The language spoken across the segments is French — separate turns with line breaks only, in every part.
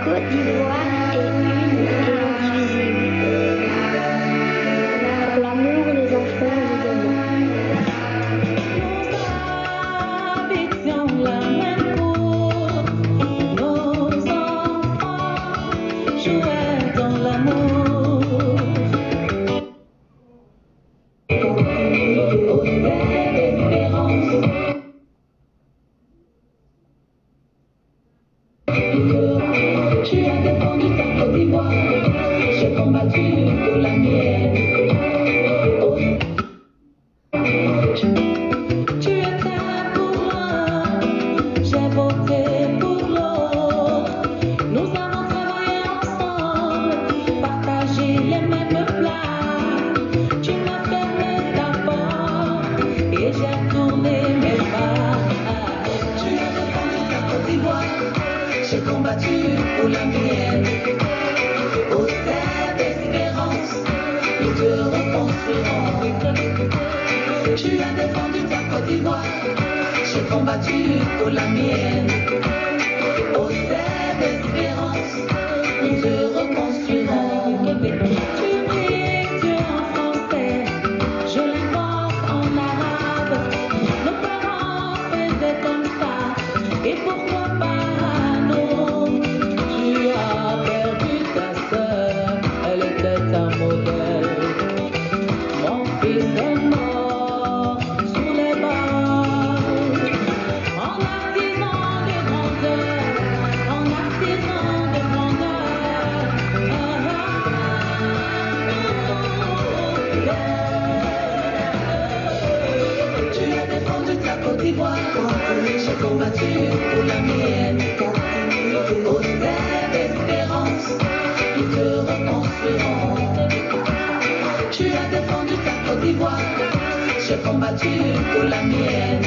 Côte d'Ivoire est une et indivisible. Pour l'amour des enfants évidemment.
Habitions la même cour, nos enfants jouaient dans l'amour. Au ciel espérance. Tu as défendu ta Côte d'Ivoire, j'ai combattu pour la mienne. Tu étais pour l'un, j'ai voté pour l'autre. Nous avons travaillé ensemble, partagé les mêmes plats. Tu m'as fermé ta porte et j'ai tourné mes pas. Tu as défendu ta Côte d'Ivoire, j'ai combattu pour la mienne. Au ciel d'espérance, nous te reconstruirons. Tu as défendu ta Côte d'Ivoire, j'ai combattu pour la mienne. Au ciel d'espérance, nous te reconstruirons. Tu pries Dieu en français, je l'invoque en arabe. Nos parents faisaient comme ça, et pourquoi pas nous? Tu as perdu ta sœur, elle était un modèle. Mon fils est mort sous les balles, en artisan de grandeur, en artisan de grandeur. Tu as défendu ta Côte d'Ivoire, j'ai combattu pour la mienne. Au ciel d'espérance, nous te reconstruirons. Tu as défendu ta Côte d'Ivoire, j'ai combattu pour la mienne.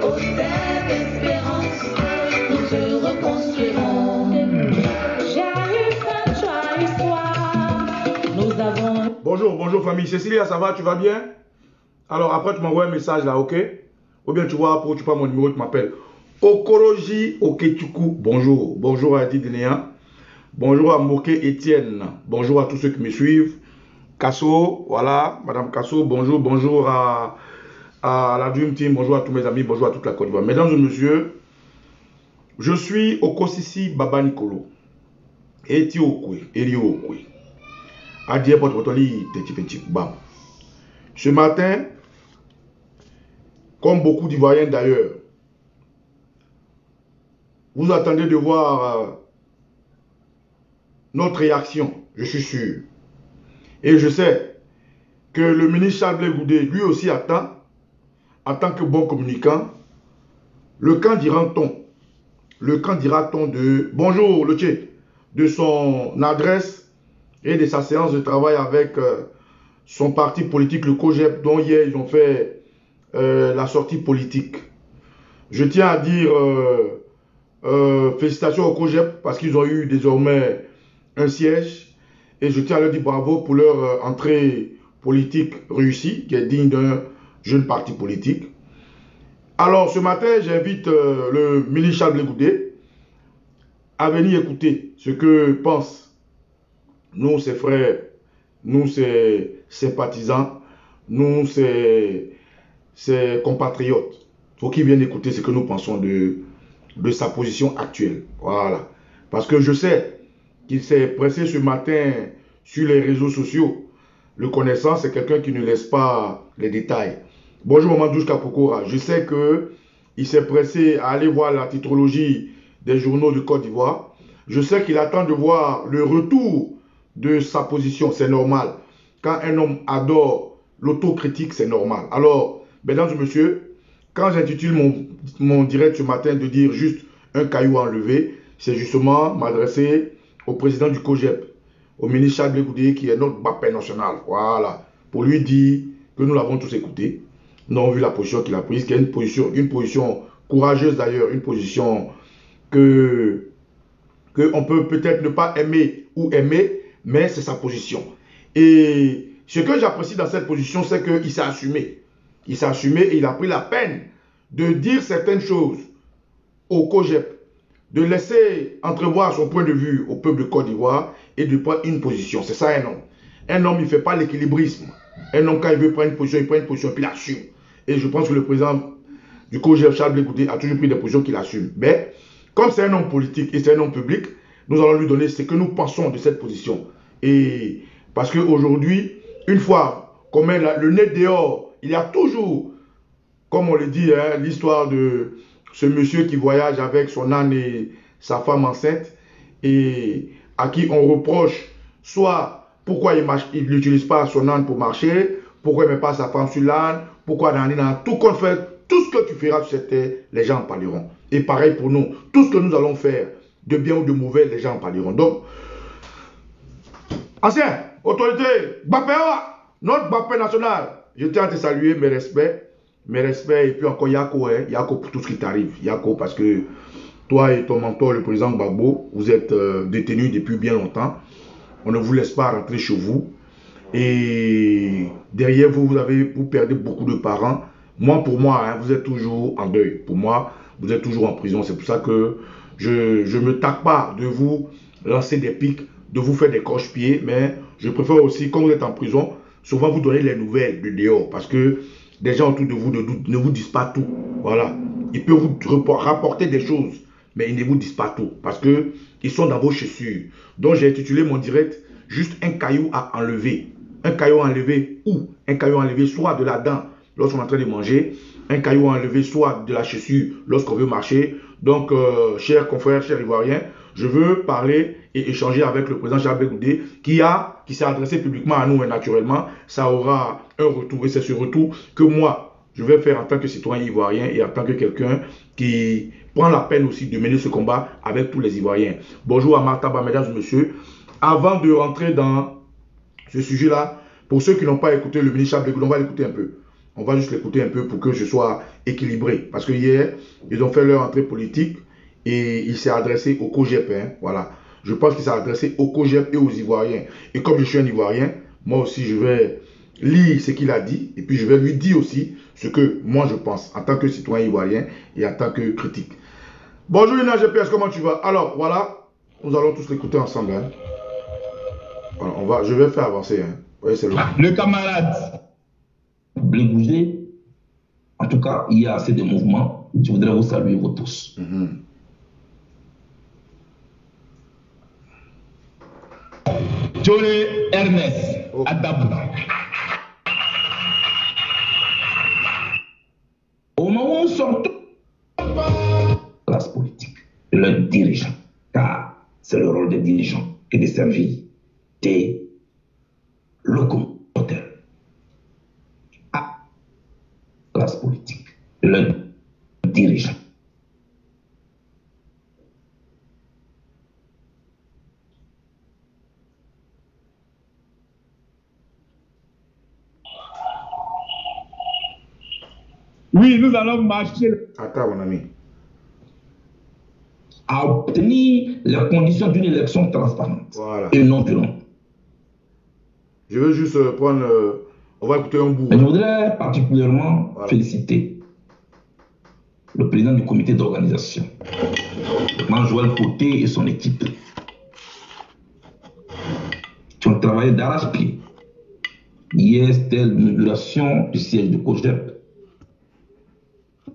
Au ciel d'espérance, nous te reconstruirons. J'ai eu faim, tu as eu soif. Nous avons.
Bonjour famille. Cécilia, ça va? Tu vas bien? Alors après tu m'envoies un message là, ok? Ou bien tu vois, tu prends mon numéro, tu m'appelles. Okoroji Okechuku, bonjour. Bonjour à Adi Denéa. Bonjour à Moke Etienne. Bonjour à tous ceux qui me suivent. Kasso, voilà, Madame Kasso, bonjour. Bonjour à la Dream Team. Bonjour à tous mes amis. Bonjour à toute la Côte d'Ivoire. Mesdames et messieurs, je suis Okosisi Baba Nicolo. Eti Okwe, Eri Okwe. Adie Pototoli, Teti Petit Bam. Ce matin, comme beaucoup d'Ivoiriens d'ailleurs, vous attendez de voir notre réaction, je suis sûr. Et je sais que le ministre Charles Blé Goudé, lui aussi attend, en tant que bon communicant, le camp dira-t-on de bonjour le tché, de son adresse et de sa séance de travail avec son parti politique, le COGEP, dont hier ils ont fait la sortie politique. Je tiens à dire félicitations au COGEP parce qu'ils ont eu désormais un siège et je tiens à leur dire bravo pour leur entrée politique réussie qui est digne d'un jeune parti politique. Alors ce matin, j'invite le ministre Charles Blé Goudé à venir écouter ce que pensent nous, ses frères, nous, ses sympathisants, nous, ses compatriotes. Il faut qu'il vienne écouter ce que nous pensons de sa position actuelle. Voilà. Parce que je sais qu'il s'est pressé ce matin sur les réseaux sociaux. Le connaissant, c'est quelqu'un qui ne laisse pas les détails. Bonjour Maman Douche Kapokora. Je sais qu'il s'est pressé à aller voir la titrologie des journaux de Côte d'Ivoire. Je sais qu'il attend de voir le retour de sa position. C'est normal. Quand un homme adore l'autocritique, c'est normal. Alors, mesdames et messieurs, quand j'intitule mon direct ce matin de dire juste un caillou enlevé, c'est justement m'adresser au président du COGEP, au ministre Charles Blé Goudé, qui est notre BAPE national. Voilà. Pour lui dire que nous l'avons tous écouté. Nous avons vu la position qu'il a prise, qui est une position courageuse d'ailleurs, une position que on peut peut-être ne pas aimer ou aimer, mais c'est sa position. Et ce que j'apprécie dans cette position, c'est qu'il s'est assumé. Il s'est assumé et il a pris la peine de dire certaines choses au COGEP, de laisser entrevoir son point de vue au peuple de Côte d'Ivoire et de prendre une position. C'est ça un homme. Un homme, il ne fait pas l'équilibrisme. Un homme, quand il veut prendre une position, il prend une position, puis il assume. Et je pense que le président du COJEP, Charles Blé Goudé, a toujours pris des positions qu'il assume. Mais, comme c'est un homme politique et c'est un homme public, nous allons lui donner ce que nous pensons de cette position. Et parce qu'aujourd'hui, une fois qu'on met le nez dehors, il y a toujours, comme on le dit, hein, l'histoire de ce monsieur qui voyage avec son âne et sa femme enceinte et à qui on reproche soit pourquoi il n'utilise pas son âne pour marcher, pourquoi il ne met pas sa femme sur l'âne, pourquoi dans tout qu'on fait, tout ce que tu feras sur cette terre, les gens en parleront. Et pareil pour nous, tout ce que nous allons faire, de bien ou de mauvais, les gens en parleront. Donc, ancien, autorité, Bapé, notre Bapé national, je tiens à te saluer, mes respects, et puis encore Yako, hein, Yako pour tout ce qui t'arrive, Yako, parce que toi et ton mentor, le président Gbagbo, vous êtes détenus depuis bien longtemps. On ne vous laisse pas rentrer chez vous. Et derrière vous, vous perdez beaucoup de parents. Moi, pour moi, hein, vous êtes toujours en deuil. Pour moi, vous êtes toujours en prison. C'est pour ça que je ne me tape pas de vous lancer des pics, de vous faire des croche-pieds. Mais je préfère aussi, quand vous êtes en prison, souvent vous donner les nouvelles de dehors. Parce que des gens autour de vous ne vous disent pas tout. Voilà. Ils peuvent vous rapporter des choses, mais ils ne vous disent pas tout. Parce qu'ils sont dans vos chaussures. Donc j'ai intitulé mon direct juste un caillou à enlever. Un caillou à enlever où? Un caillou à enlever soit de la dent lorsqu'on est en train de manger, un caillou à enlever soit de la chaussure lorsqu'on veut marcher. Donc, chers confrères, chers Ivoiriens, je veux parler et échanger avec le président Charles Blé Goudé qui s'est adressé publiquement à nous et naturellement, ça aura un retour. Et c'est ce retour que moi, je vais faire en tant que citoyen ivoirien et en tant que quelqu'un qui prend la peine aussi de mener ce combat avec tous les Ivoiriens. Bonjour à Martaba, mesdames et messieurs. Avant de rentrer dans ce sujet-là, pour ceux qui n'ont pas écouté le ministre Charles Blé Goudé, on va l'écouter un peu. On va juste l'écouter un peu pour que je sois équilibré. Parce que hier, ils ont fait leur entrée politique et il s'est adressé au COJEP. Hein, voilà. Je pense qu'il s'est adressé au COJEP et aux Ivoiriens. Et comme je suis un Ivoirien, moi aussi, je vais lire ce qu'il a dit et puis je vais lui dire aussi ce que moi je pense en tant que citoyen ivoirien et en tant que critique. Bonjour Lina GPS, comment tu vas? Alors, voilà, nous allons tous l'écouter ensemble. Hein. Voilà, je vais faire avancer. Hein. Oui, c'est
le camarade Blé Goudé, en tout cas, il y a assez de mouvements. Je voudrais vous saluer vous tous. Johnny Ernest Adabou. Au moment où sont la classe politique, leurs dirigeants, car c'est le rôle des dirigeants et de servir des locomoteurs. Classe politique, leurs dirigeants. Oui, nous allons marcher.
Attends, mon ami.
À obtenir les conditions d'une élection transparente.
Voilà.
Et non violente.
Je veux juste prendre. On va écouter un bout.
Je voudrais particulièrement féliciter le président du comité d'organisation, Joël Poté et son équipe, qui ont travaillé d'arrache-pied. Hier, c'était l'inauguration du siège du COJEP.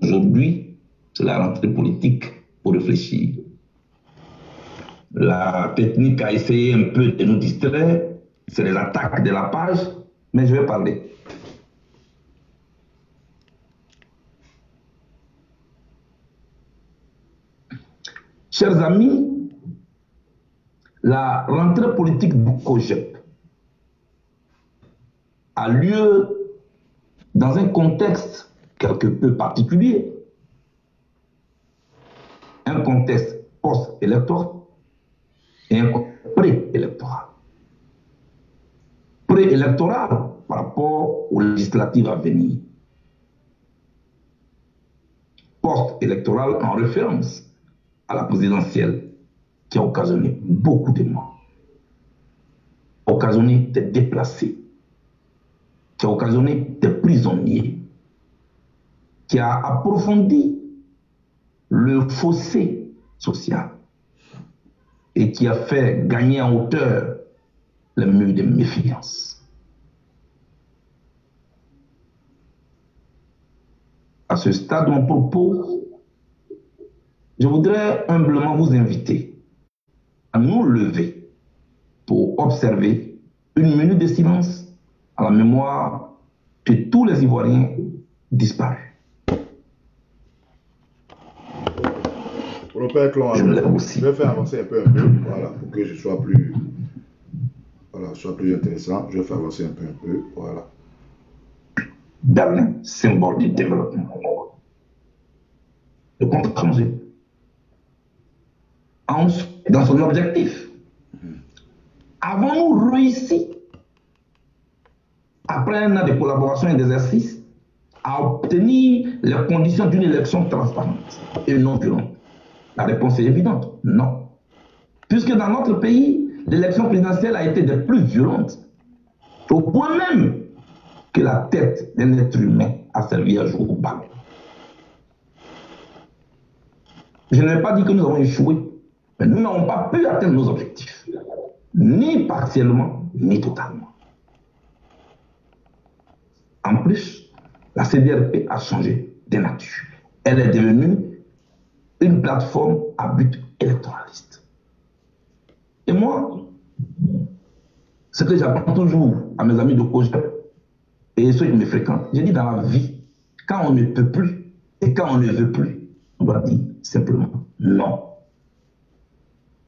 Aujourd'hui, c'est la rentrée politique pour réfléchir. La technique a essayé un peu de nous distraire, c'est les attaques de la page, mais je vais parler. Chers amis, la rentrée politique du COJEP a lieu dans un contexte quelque peu particulier, un contexte post-électoral et un contexte pré-électoral. Pré-électoral par rapport aux législatives à venir. Post-électoral en référence à la présidentielle qui a occasionné beaucoup de morts, occasionné des déplacés, qui a occasionné des prisonniers, qui a approfondi le fossé sociale et qui a fait gagner en hauteur les murs de méfiance. À ce stade de mon propos, je voudrais humblement vous inviter à nous lever pour observer une minute de silence à la mémoire de tous les Ivoiriens disparus.
Pour ne pas être long,
Je me lève aussi.
je vais faire avancer un peu, voilà, pour que je sois plus, voilà, soit plus intéressant. Je vais faire avancer un peu, voilà.
Berlin, symbole du développement. Le compte a changé. Ensuite, dans son objectif, avons-nous réussi, après un an de collaboration et d'exercice, à obtenir les conditions d'une élection transparente et non violente? La réponse est évidente, non. Puisque dans notre pays, l'élection présidentielle a été des plus violentes, au point même que la tête d'un être humain a servi à jouer au ballon. Je ne vais pas dire que nous avons échoué, mais nous n'avons pas pu atteindre nos objectifs, ni partiellement, ni totalement. En plus, la CDRP a changé de nature. Elle est devenue une plateforme à but électoraliste. Et moi, ce que j'apprends toujours à mes amis de COJEP et ceux qui me fréquentent, j'ai dit dans la vie, quand on ne peut plus et quand on ne veut plus, on doit dire simplement non.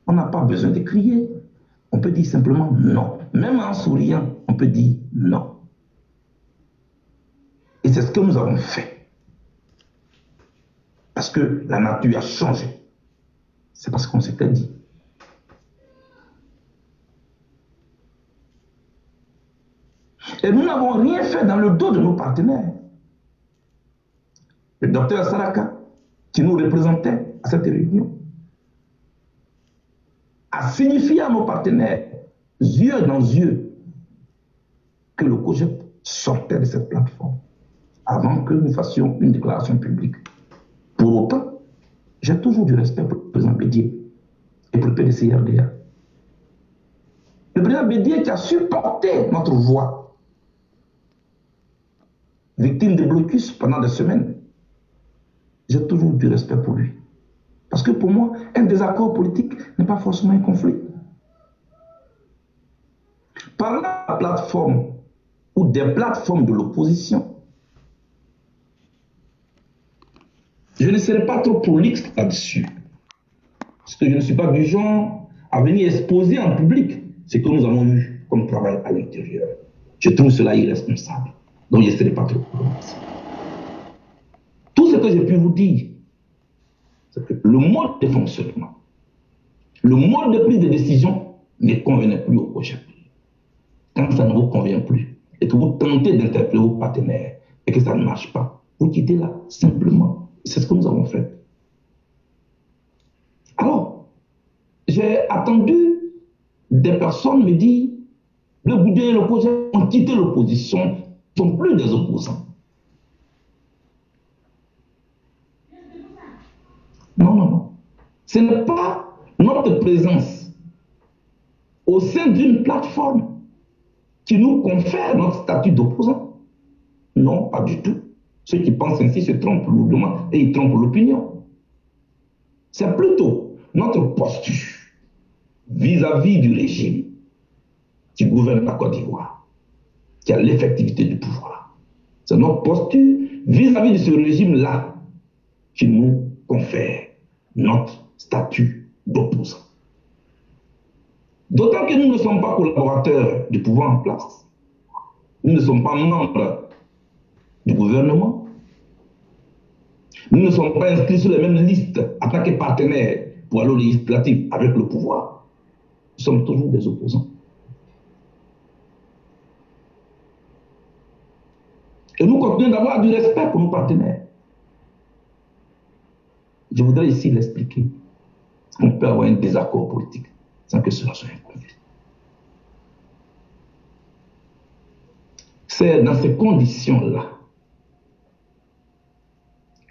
On n'a pas besoin de crier, on peut dire simplement non. Même en souriant, on peut dire non. Et c'est ce que nous avons fait. Parce que la nature a changé. C'est parce qu'on s'était dit. Et nous n'avons rien fait dans le dos de nos partenaires. Le docteur Saraka, qui nous représentait à cette réunion, a signifié à nos partenaires, yeux dans yeux, que le COJEP sortait de cette plateforme avant que nous fassions une déclaration publique. Pour autant, j'ai toujours du respect pour le président Bédié et pour le PDCRDA. Le président Bédié qui a supporté notre voix, victime de blocus pendant des semaines, j'ai toujours du respect pour lui. Parce que pour moi, un désaccord politique n'est pas forcément un conflit. Par la plateforme ou des plateformes de l'opposition, je ne serai pas trop prolixe là-dessus. Parce que je ne suis pas du genre à venir exposer en public ce que nous avons eu comme travail à l'intérieur. Je trouve cela irresponsable. Donc je ne serai pas trop prolixe. Tout ce que j'ai pu vous dire, c'est que le mode de fonctionnement, le mode de prise de décision ne convenait plus au projet. Quand ça ne vous convient plus et que vous tentez d'interpeller vos partenaires et que ça ne marche pas, vous quittez là, simplement. C'est ce que nous avons fait. Alors, j'ai attendu des personnes me dire, le Boudé et le projet ont quitté l'opposition, ne sont plus des opposants. Non, non, non. Ce n'est pas notre présence au sein d'une plateforme qui nous confère notre statut d'opposant. Non, pas du tout. Ceux qui pensent ainsi se trompent lourdement et ils trompent l'opinion. C'est plutôt notre posture vis-à-vis du régime qui gouverne la Côte d'Ivoire, qui a l'effectivité du pouvoir. C'est notre posture vis-à-vis de ce régime-là qui nous confère notre statut d'opposant. D'autant que nous ne sommes pas collaborateurs du pouvoir en place. Nous ne sommes pas membres du gouvernement. Nous ne sommes pas inscrits sur les mêmes listes en tant que partenaires pour aller au législatif avec le pouvoir. Nous sommes toujours des opposants. Et nous continuons d'avoir du respect pour nos partenaires. Je voudrais ici l'expliquer. On peut avoir un désaccord politique sans que cela soit un conflit. C'est dans ces conditions-là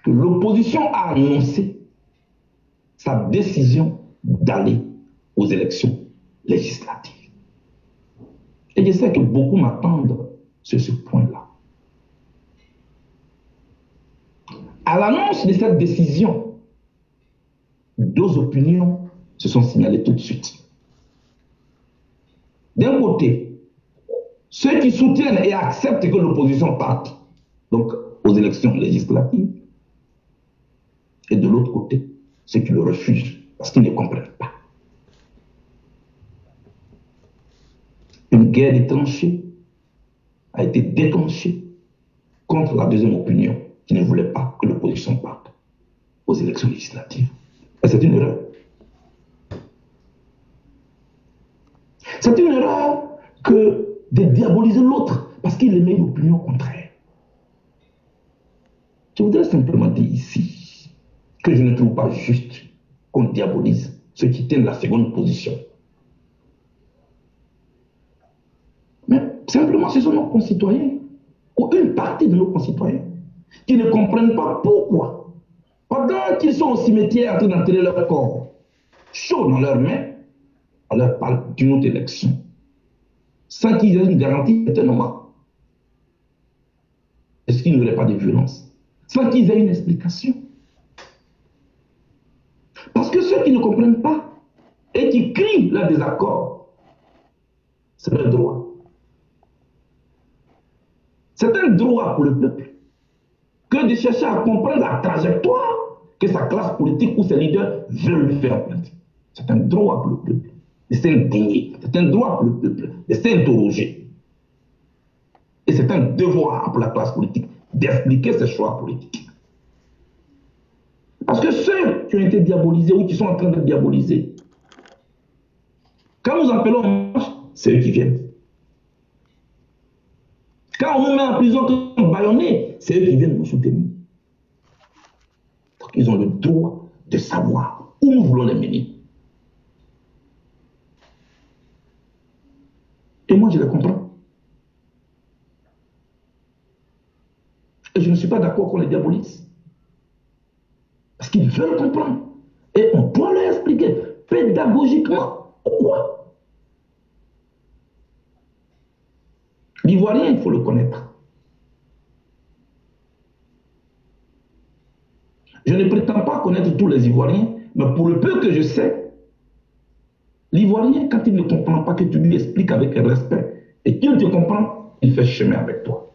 que l'opposition a annoncé sa décision d'aller aux élections législatives. Et je sais que beaucoup m'attendent sur ce point-là. À l'annonce de cette décision, deux opinions se sont signalées tout de suite. D'un côté, ceux qui soutiennent et acceptent que l'opposition parte donc aux élections législatives, et de l'autre côté, ceux qui le refusent parce qu'ils ne comprennent pas. Une guerre des tranchées a été déclenchée contre la deuxième opinion qui ne voulait pas que l'opposition parte aux élections législatives. Et c'est une erreur. C'est une erreur que de diaboliser l'autre parce qu'il émet une opinion contraire. Je voudrais simplement dire ici que je ne trouve pas juste qu'on diabolise ceux qui tiennent la seconde position. Mais simplement, ce sont nos concitoyens, ou une partie de nos concitoyens, qui ne comprennent pas pourquoi, pendant qu'ils sont au cimetière en train d'enterrer leur corps, chaud dans leurs mains, on leur parle d'une autre élection, sans qu'ils aient une garantie éternellement. Est-ce qu'il n'y aurait pas de violence? Sans qu'ils aient une explication. Parce que ceux qui ne comprennent pas et qui crient leur désaccord, c'est leur droit. C'est un droit pour le peuple que de chercher à comprendre la trajectoire que sa classe politique ou ses leaders veulent lui faire emprunter. C'est un droit pour le peuple de s'indigner. C'est un droit pour le peuple de s'interroger. Et c'est un devoir pour la classe politique d'expliquer ses choix politiques. Parce que ceux qui ont été diabolisés ou qui sont en train de diaboliser, quand nous appelons en marche, c'est eux qui viennent. Quand on nous met en prison comme bâillonnés, c'est eux qui viennent nous soutenir. Donc ils ont le droit de savoir où nous voulons les mener. Et moi, je les comprends. Et je ne suis pas d'accord qu'on les diabolise. Parce qu'ils veulent comprendre. Et on doit leur expliquer pédagogiquement pourquoi. L'Ivoirien, il faut le connaître. Je ne prétends pas connaître tous les Ivoiriens, mais pour le peu que je sais, l'Ivoirien, quand il ne comprend pas, que tu lui expliques avec respect et qu'il te comprend, il fait chemin avec toi.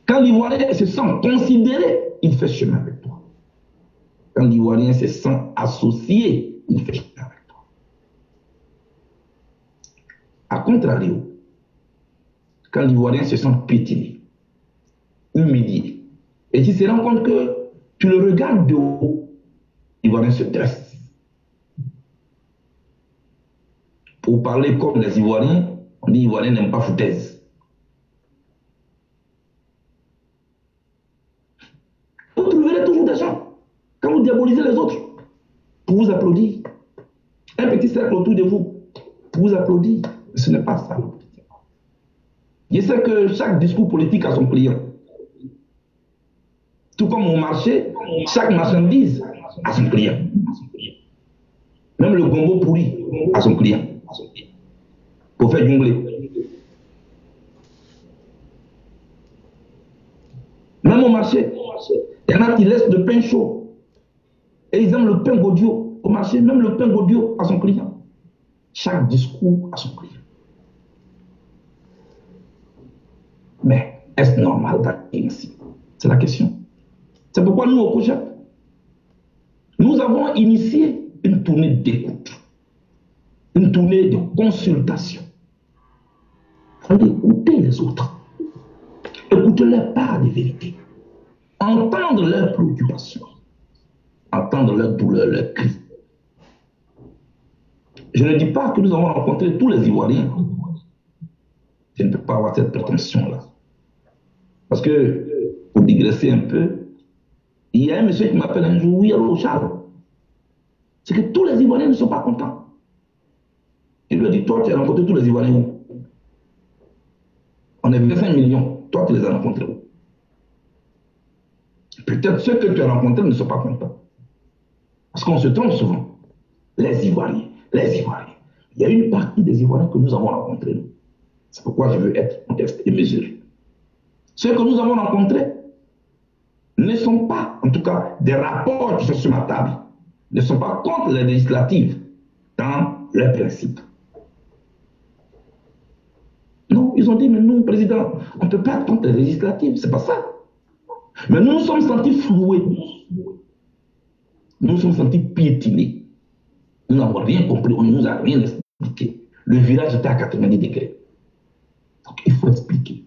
Quand l'Ivoirien se sent considéré, il fait chemin avec toi. Quand l'Ivoirien se sent associé, il fait chemin avec toi. A contrario, quand l'Ivoirien se sent piétiné, humilié, et qu'il se rend compte que tu le regardes de haut, l'Ivoirien se dresse. Pour parler comme les Ivoiriens, on dit Ivoiriens n'aiment pas foutaise. Vous trouverez toujours des gens, quand vous diabolisez les autres, pour vous applaudir. Un petit cercle autour de vous, pour vous applaudir. Ce n'est pas ça. Je sais que chaque discours politique a son client. Tout comme au marché, chaque marchandise a son client. Même le gombo pourri a son client. Pour faire jongler. Même au marché, il y en a qui laissent le pain chaud. Et ils aiment le pain Godio. Au marché, même le pain Godio a son client. Chaque discours a son client. Mais est-ce normal d'agir ainsi? C'est la question. C'est pourquoi nous, au COJEP, nous avons initié une tournée d'écoute, une tournée de consultation. Allez écouter les autres, écouter leur part de vérité, entendre leurs préoccupations, entendre leurs douleurs, leurs cris. Je ne dis pas que nous avons rencontré tous les Ivoiriens. Je ne peux pas avoir cette prétention-là. Parce que, pour digresser un peu, il y a un monsieur qui m'appelle un jour, oui, allô Charles. C'est que tous les Ivoiriens ne sont pas contents. Il lui a dit, toi, tu as rencontré tous les Ivoiriens où? On est 25 millions. Toi, tu les as rencontrés où? Peut-être ceux que tu as rencontrés ne sont pas contents. Parce qu'on se trompe souvent. Les Ivoiriens, les Ivoiriens. Il y a une partie des Ivoiriens que nous avons rencontrés, nous. C'est pourquoi je veux être modeste et mesuré. Ceux que nous avons rencontrés ne sont pas, en tout cas, des rapports qui sont sur ma table, ne sont pas contre les législatives dans leurs principes. Non, ils ont dit, mais nous, président, on ne peut pas être contre les législatives, c'est pas ça. Mais nous nous sommes sentis floués. Nous nous sommes sentis piétinés. Nous n'avons rien compris, on ne nous a rien expliqué. Le village était à 90 degrés. Donc il faut expliquer.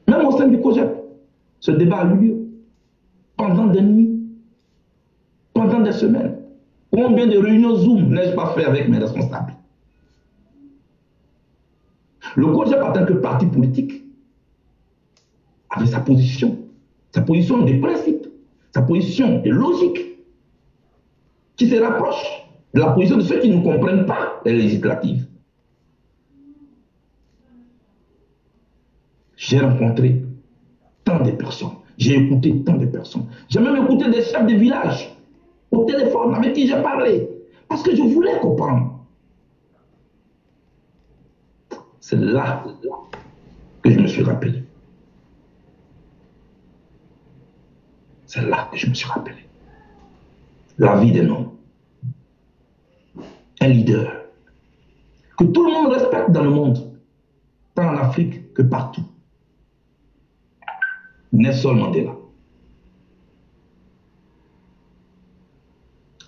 Même au sein du COJEP, ce débat a eu lieu pendant des nuits, pendant des semaines. Combien de réunions Zoom n'ai-je pas fait avec mes responsables? Le COJEP, en tant que parti politique, avait sa position de principe, sa position de logique, qui se rapproche de la position de ceux qui ne comprennent pas les législatives. J'ai rencontré tant de personnes, j'ai écouté tant de personnes. J'ai même écouté des chefs de village au téléphone avec qui j'ai parlé, parce que je voulais comprendre. C'est là que je me suis rappelé. C'est là que je me suis rappelé. La vie d'un homme. Un leader. Que tout le monde respecte dans le monde. Tant en Afrique que partout. Nelson Mandela.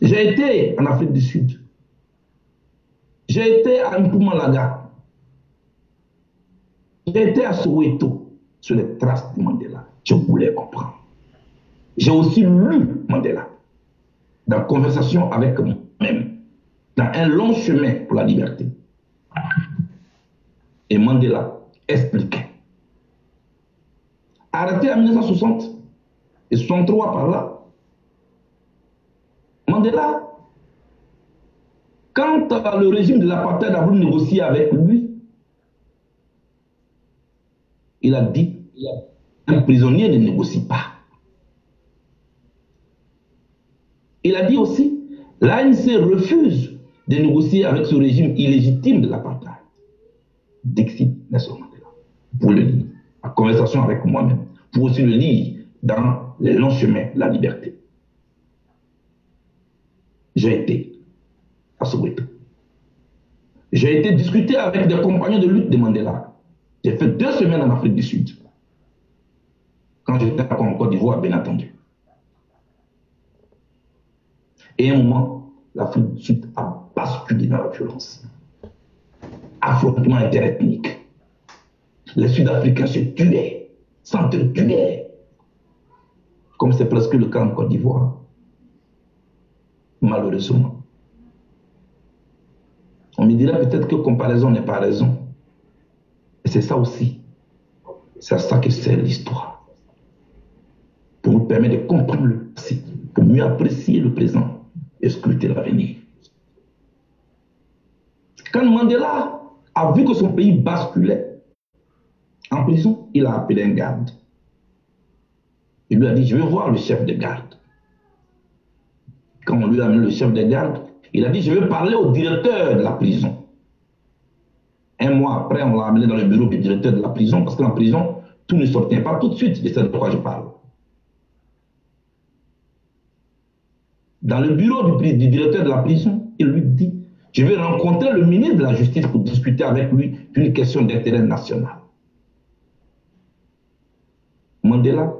J'ai été en Afrique du Sud. J'ai été à Mpumalanga. J'ai été à Soweto sur les traces de Mandela. Je voulais comprendre. J'ai aussi lu Mandela dans Conversation avec moi-même, dans Un long chemin pour la liberté. Et Mandela expliquait. Arrêté en 1960 et 63 par là, Mandela, quand le régime de l'apartheid a voulu négocier avec lui, il a dit qu'un prisonnier ne négocie pas. Il a dit aussi, l'ANC refuse de négocier avec ce régime illégitime de l'apartheid. Dixit Nelson Mandela. Vous pouvez le lire, en conversation avec moi-même. Vous pouvez aussi le lire dans Les longs chemins de la liberté. J'ai été à Soweto. J'ai été discuter avec des compagnons de lutte de Mandela. J'ai fait 2 semaines en Afrique du Sud. Quand j'étais en Côte d'Ivoire, bien entendu. Et à un moment, l'Afrique du Sud a basculé dans la violence. Affrontement interethnique. Les Sud-Africains se tuaient, s'entretuaient. Comme c'est presque le cas en Côte d'Ivoire. Malheureusement. On me dirait peut-être que comparaison n'est pas raison. Et c'est ça aussi. C'est à ça que sert l'histoire. Pour nous permettre de comprendre le passé, pour mieux apprécier le présent et scruter l'avenir. Quand Mandela a vu que son pays basculait en prison, il a appelé un garde. Il lui a dit, je vais voir le chef de garde. Quand on lui a amené le chef de garde, il a dit, je vais parler au directeur de la prison. Un mois après, on l'a amené dans le bureau du directeur de la prison, parce qu'en prison, tout ne s'obtient pas tout de suite, c'est de quoi je parle. Dans le bureau du directeur de la prison, il lui dit, je vais rencontrer le ministre de la Justice pour discuter avec lui d'une question d'intérêt national. Mandela,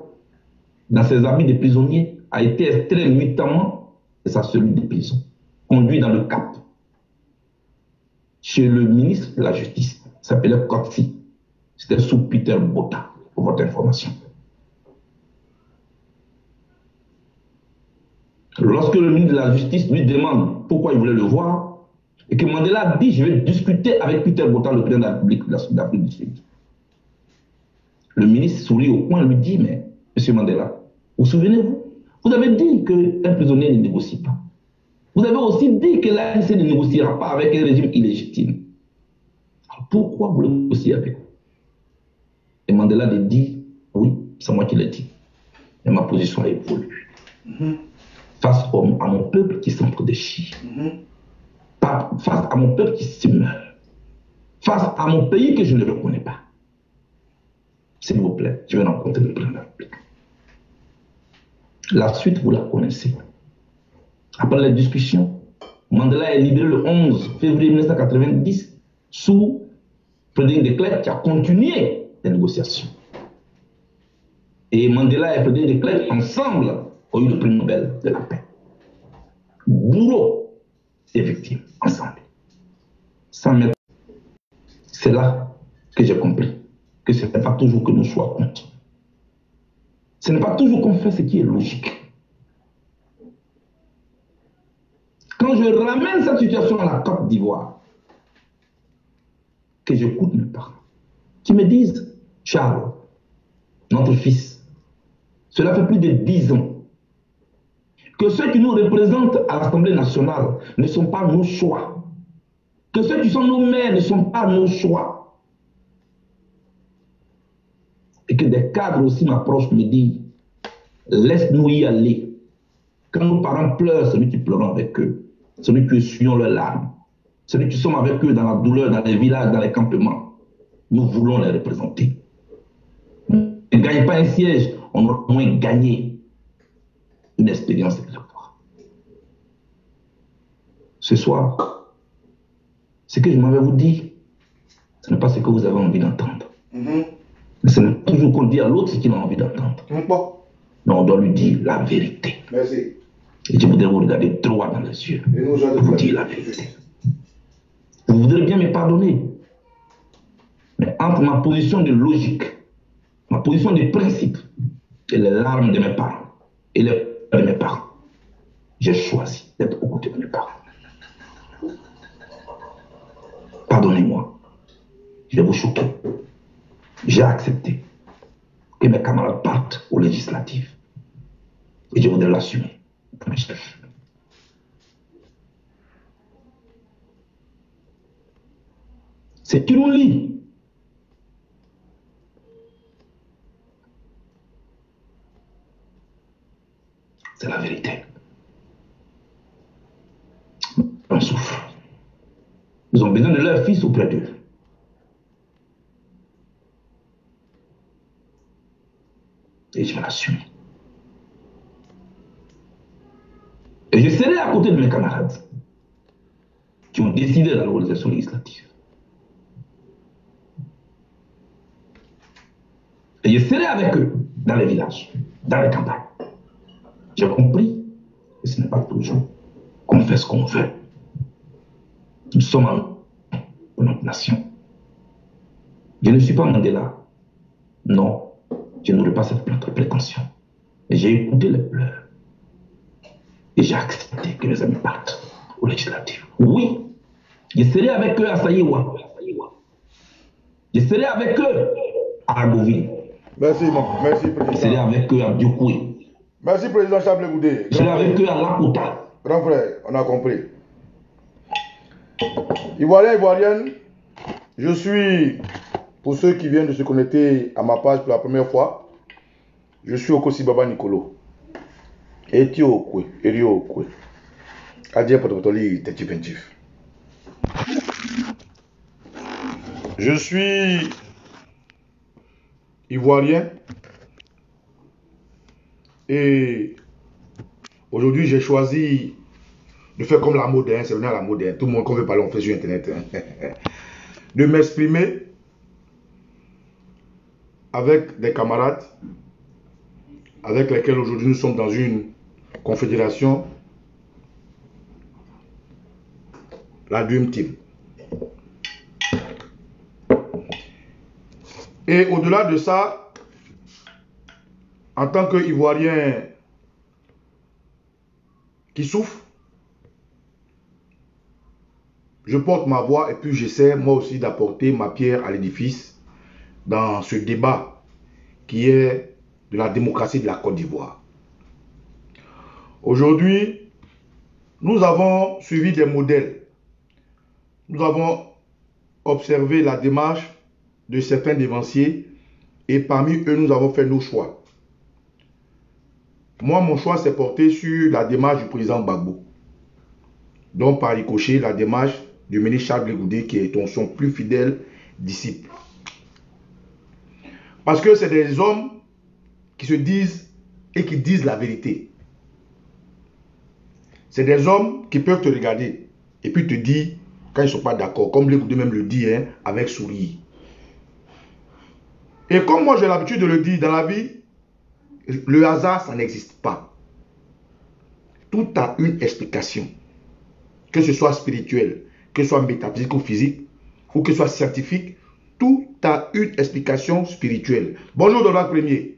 dans ses habits de prisonnier, a été extrait nuitamment de sa cellule de prison, conduit dans le Cap, chez le ministre de la Justice, il s'appelait Kotsi. C'était sous Peter Botha, pour votre information. Lorsque le ministre de la Justice lui demande pourquoi il voulait le voir, et que Mandela dit, je vais discuter avec Peter Botha, le président de la République de l'Afrique du Sud. Le ministre sourit au coin et lui dit, mais monsieur Mandela, vous souvenez-vous, vous avez dit qu'un prisonnier ne négocie pas. Vous avez aussi dit que l'ANC ne négociera pas avec un régime illégitime. Alors pourquoi vous négociez avec vous? Et Mandela dit, oui, c'est moi qui l'ai dit. Et ma position a évolué. face à mon peuple qui s'entre-déchire, face à mon peuple qui se meurt, face à mon pays que je ne reconnais pas. S'il vous plaît, je vais rencontrer le président de la République. La suite, vous la connaissez. Après la discussion, Mandela est libéré le 11 février 1990 sous Frédéric de Klerk qui a continué les négociations. Et Mandela et Frédéric de Klerk, ensemble, ont eu le prix Nobel de la paix. Bourreau et victime, ensemble. C'est là que j'ai compris que ce n'est pas toujours que nous soyons contre. Ce n'est pas toujours qu'on fait ce qui est logique. Quand je ramène cette situation à la Côte d'Ivoire, que j'écoute mes parents, qui me disent, Charles, notre fils, cela fait plus de 10 ans que ceux qui nous représentent à l'Assemblée nationale ne sont pas nos choix, que ceux qui sont nos maires ne sont pas nos choix, et que des cadres aussi m'approchent, me disent, laisse-nous y aller. Quand nos parents pleurent, celui qui pleure avec eux, celui qui essuyons leurs larmes, celui qui sommes avec eux dans la douleur, dans les villages, dans les campements, nous voulons les représenter. On ne gagne pas un siège, on aura au moins gagné une expérience électorale. Ce soir, ce que je m'avais vous dit, ce n'est pas ce que vous avez envie d'entendre. Mais ce n'est pas toujours qu'on dit à l'autre ce qu'il a envie d'entendre. Mais on doit lui dire la vérité.
Merci.
Et je voudrais vous regarder droit dans les yeux et vous dire la vérité. Vous voudrez bien me pardonner. Mais entre ma position de logique, ma position de principe et les larmes de mes parents et les pleurs de mes parents, j'ai choisi d'être aux côtés de mes parents. Pardonnez-moi. Je vais vous choquer. J'ai accepté que mes camarades partent aux législatives. Et je voudrais l'assumer pour mes chefs. Ce qui nous lie, c'est la vérité. On souffre. Ils ont besoin de leur fils auprès d'eux. Et je vais l'assumer. Et je serai à côté de mes camarades qui ont décidé d'aller aux élections législatives. Et je serai avec eux dans les villages, dans les campagnes. J'ai compris que ce n'est pas toujours qu'on fait ce qu'on veut. Nous sommes en pour notre nation. Je ne suis pas Mandela. Non, je n'aurai pas cette prétention. Et j'ai écouté les pleurs. Et j'ai accepté que mes amis partent aux législatives. Oui, je serai avec eux à Saïwa. Je serai avec eux à Agoville.
Merci, merci, président.
Je serai avec eux à Diokoué.
Merci, président Chablé Goudé.
Je serai avec eux à Lakota.
Grand frère, on a compris. Ivoirien, Ivoirienne, je suis, pour ceux qui viennent de se connecter à ma page pour la première fois, je suis Okosi Baba Nicolo. Etio Okwe, Erio Okwe. Adien Potopotoli, Techipentif. Je suis Ivoirien et aujourd'hui j'ai choisi de faire comme la moderne, c'est venir à la moderne, tout le monde qu'on veut parler on fait sur internet, de m'exprimer avec des camarades avec lesquels aujourd'hui nous sommes dans une confédération, la Dream Team. Et au-delà de ça, en tant qu'Ivoirien qui souffre, je porte ma voix et puis j'essaie moi aussi d'apporter ma pierre à l'édifice dans ce débat qui est de la démocratie de la Côte d'Ivoire. Aujourd'hui, nous avons suivi des modèles. Nous avons observé la démarche de certains dévanciers et parmi eux, nous avons fait nos choix. moi, mon choix s'est porté sur la démarche du président Gbagbo. Donc, par ricochet, la démarche du ministre Charles Blé Goudé, qui est son plus fidèle disciple. Parce que c'est des hommes qui se disent et qui disent la vérité. C'est des hommes qui peuvent te regarder et puis te dire quand ils ne sont pas d'accord, comme Blé Goudé même le dit, hein, avec sourire. Et comme moi j'ai l'habitude de le dire dans la vie, le hasard, ça n'existe pas. Tout a une explication. Que ce soit spirituel, que ce soit métaphysique ou physique, ou que ce soit scientifique, tout a une explication spirituelle. Bonjour Donald Premier.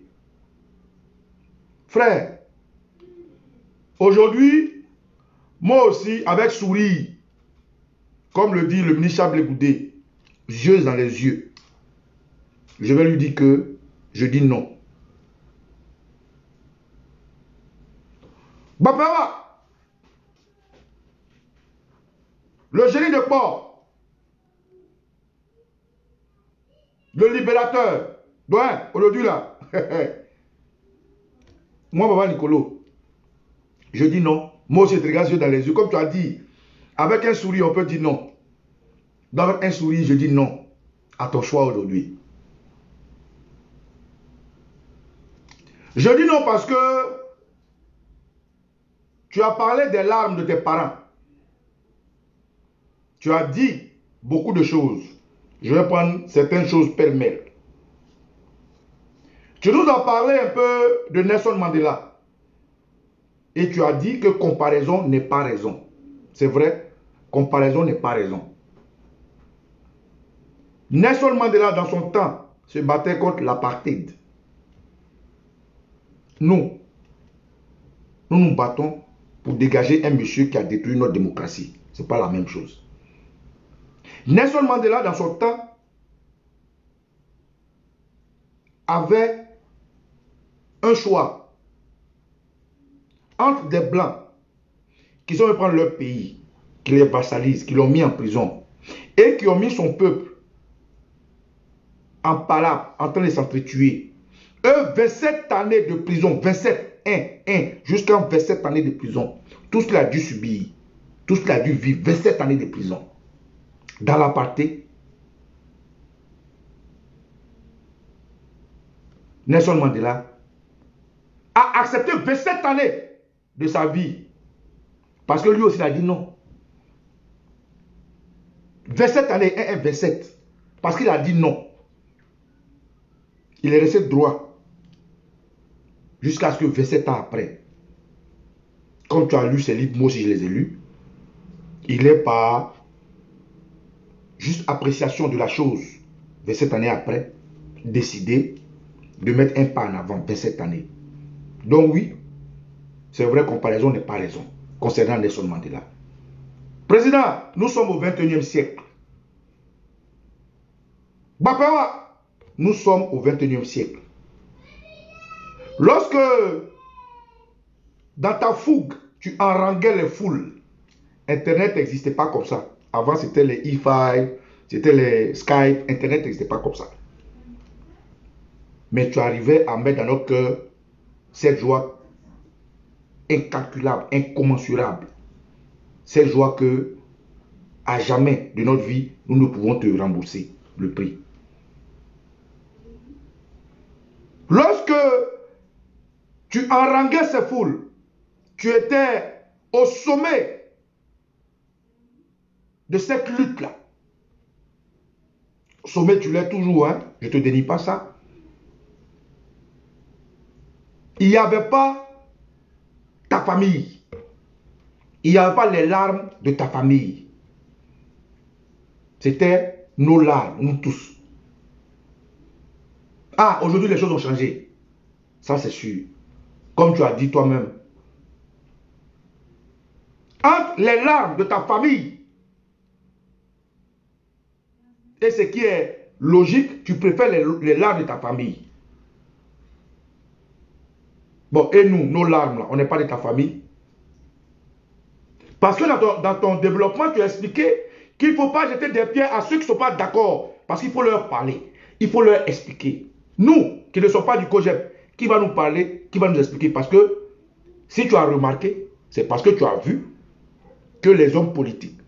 Frère, aujourd'hui, moi aussi, avec sourire, comme le dit le ministre Charles Blé Goudé, yeux dans les yeux, je vais lui dire que je dis non. Bapara, le génie de port, le libérateur, ouais, aujourd'hui là, moi, Baba Nicolo, je dis non. Moi aussi, je te regarde dans les yeux, comme tu as dit, avec un sourire, on peut dire non. Avec un sourire, je dis non à ton choix aujourd'hui. Je dis non parce que tu as parlé des larmes de tes parents. Tu as dit beaucoup de choses. Je vais prendre certaines choses pêle-mêle. Tu nous as parlé un peu de Nelson Mandela. Et tu as dit que comparaison n'est pas raison. C'est vrai, comparaison n'est pas raison. Nelson Mandela, dans son temps, se battait contre l'apartheid. Nous nous battons pour dégager un monsieur qui a détruit notre démocratie. Ce n'est pas la même chose. Nelson Mandela, dans son temps, avait un choix entre des blancs qui sont venus prendre leur pays, qui les vassalisent, qui l'ont mis en prison, et qui ont mis son peuple en palabre, en train de s'entretuer. Eux, 27 années de prison, 27, 1, jusqu'à 27 années de prison. Tout ce qu'il a dû subir, tout ce qu'il a dû vivre, 27 années de prison. Dans l'apartheid, Nelson Mandela a accepté 27 années de sa vie. Parce que lui aussi, il a dit non. 27 années, 27. Parce qu'il a dit non. Il est resté droit. Jusqu'à ce que 27 ans après, quand tu as lu ces livres, moi aussi je les ai lus, il est par juste appréciation de la chose, 27 années après, décidé de mettre un pas en avant, 27 années. Donc oui, c'est vrai, comparaison n'est pas raison, concernant Nelson Mandela. Président, nous sommes au 21e siècle. Bapawa, nous sommes au 21e siècle. Lorsque, dans ta fougue, tu haranguais les foules, Internet n'existait pas comme ça. Avant, c'était les E5, c'était les Skype, Internet n'existait pas comme ça. Mais tu arrivais à mettre dans notre cœur cette joie incalculable, incommensurable. Cette joie que, à jamais de notre vie, nous ne pouvons te rembourser le prix. Lorsque tu haranguais ces foules, tu étais au sommet de cette lutte-là. Au sommet, tu l'es toujours, hein? Je ne te dénie pas ça. Il n'y avait pas ta famille. Il n'y avait pas les larmes de ta famille. C'était nos larmes, nous tous. Ah, aujourd'hui, les choses ont changé. Ça, c'est sûr. Comme tu as dit toi-même. Entre les larmes de ta famille et ce qui est logique, tu préfères les larmes de ta famille. Bon, et nous, nos larmes, là, on n'est pas de ta famille. Parce que dans ton développement, tu as expliqué qu'il ne faut pas jeter des pierres à ceux qui ne sont pas d'accord. Parce qu'il faut leur parler. Il faut leur expliquer. Nous, qui ne sommes pas du COGEP, qui va nous parler, qui va nous expliquer. Parce que Si tu as remarqué, c'est parce que tu as vu que les hommes politiques,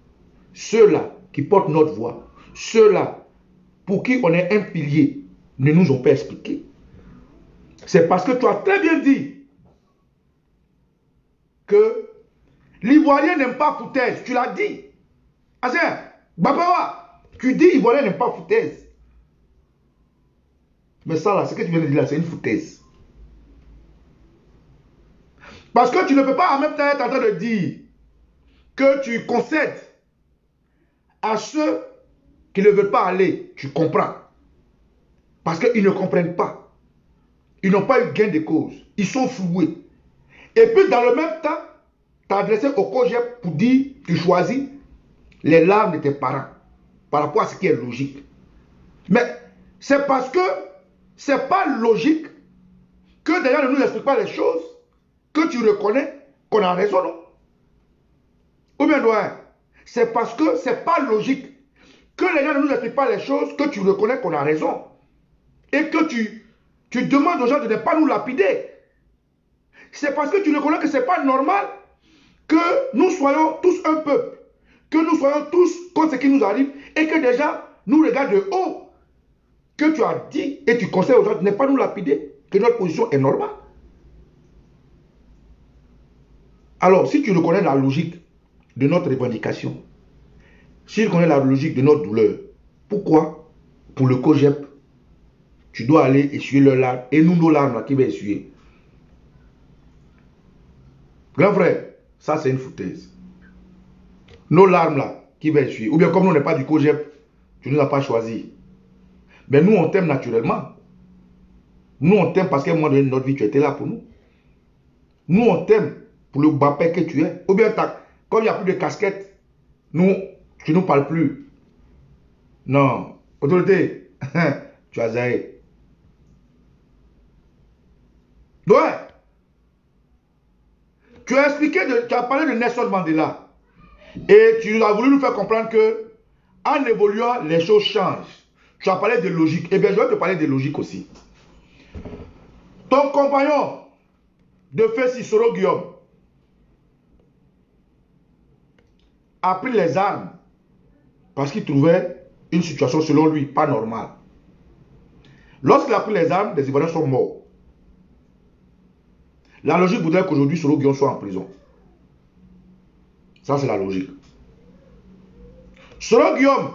ceux-là qui portent notre voix, ceux-là pour qui on est un pilier, ne nous ont pas expliqué. C'est parce que tu as très bien dit que l'Ivoirien n'aime pas foutaise. Tu l'as dit. Azen, Babawa, tu dis l'Ivoirien n'aime pas foutaise. Mais ça là, ce que tu viens de dire là, c'est une foutaise. Parce que tu ne peux pas en même temps être en train de dire que tu concèdes à ceux qui ne veulent pas aller. Tu comprends. Parce qu'ils ne comprennent pas. Ils n'ont pas eu gain de cause. Ils sont floués. Et puis dans le même temps, tu as adressé au COJEP pour dire tu choisis les larmes de tes parents par rapport à ce qui est logique. Mais c'est parce que ce n'est pas logique que des gens ne nous expliquent pas les choses que tu reconnais qu'on a raison, non? Ou bien, doyen, c'est parce que ce n'est pas logique que les gens ne nous expliquent pas les choses que tu reconnais qu'on a raison. Et que tu demandes aux gens de ne pas nous lapider. C'est parce que tu reconnais que ce n'est pas normal que nous soyons tous un peuple, que nous soyons tous contre ce qui nous arrive et que des gens nous regardent de haut, que tu as dit et tu conseilles aux gens de ne pas nous lapider, que notre position est normale. Alors, si tu reconnais la logique de notre revendication, si tu reconnais la logique de notre douleur, pourquoi, pour le COJEP, tu dois aller essuyer leurs larmes et nous, nos larmes là, qui va essuyer? Grand frère, ça c'est une foutaise. Nos larmes là, qui va essuyer? Ou bien comme nous, on n'est pas du COJEP, tu ne nous as pas choisi. Mais nous, on t'aime naturellement. Nous, on t'aime parce qu'à un moment donné de notre vie, tu étais là pour nous. Nous, on t'aime pour le bapé que tu es. Ou bien, comme il n'y a plus de casquette, nous, tu ne nous parles plus. Non. Autorité, tu as zaï. Ouais. Tu as expliqué, tu as parlé de Nelson Mandela. Et tu as voulu nous faire comprendre que, en évoluant, les choses changent. Tu as parlé de logique. Eh bien, je vais te parler de logique aussi. Ton compagnon de feu Sissoko Guillaume a pris les armes parce qu'il trouvait une situation, selon lui, pas normale. Lorsqu'il a pris les armes, les Ivoiriens sont morts. La logique voudrait qu'aujourd'hui, Sissoko Guillaume soit en prison. Ça, c'est la logique. Sissoko Guillaume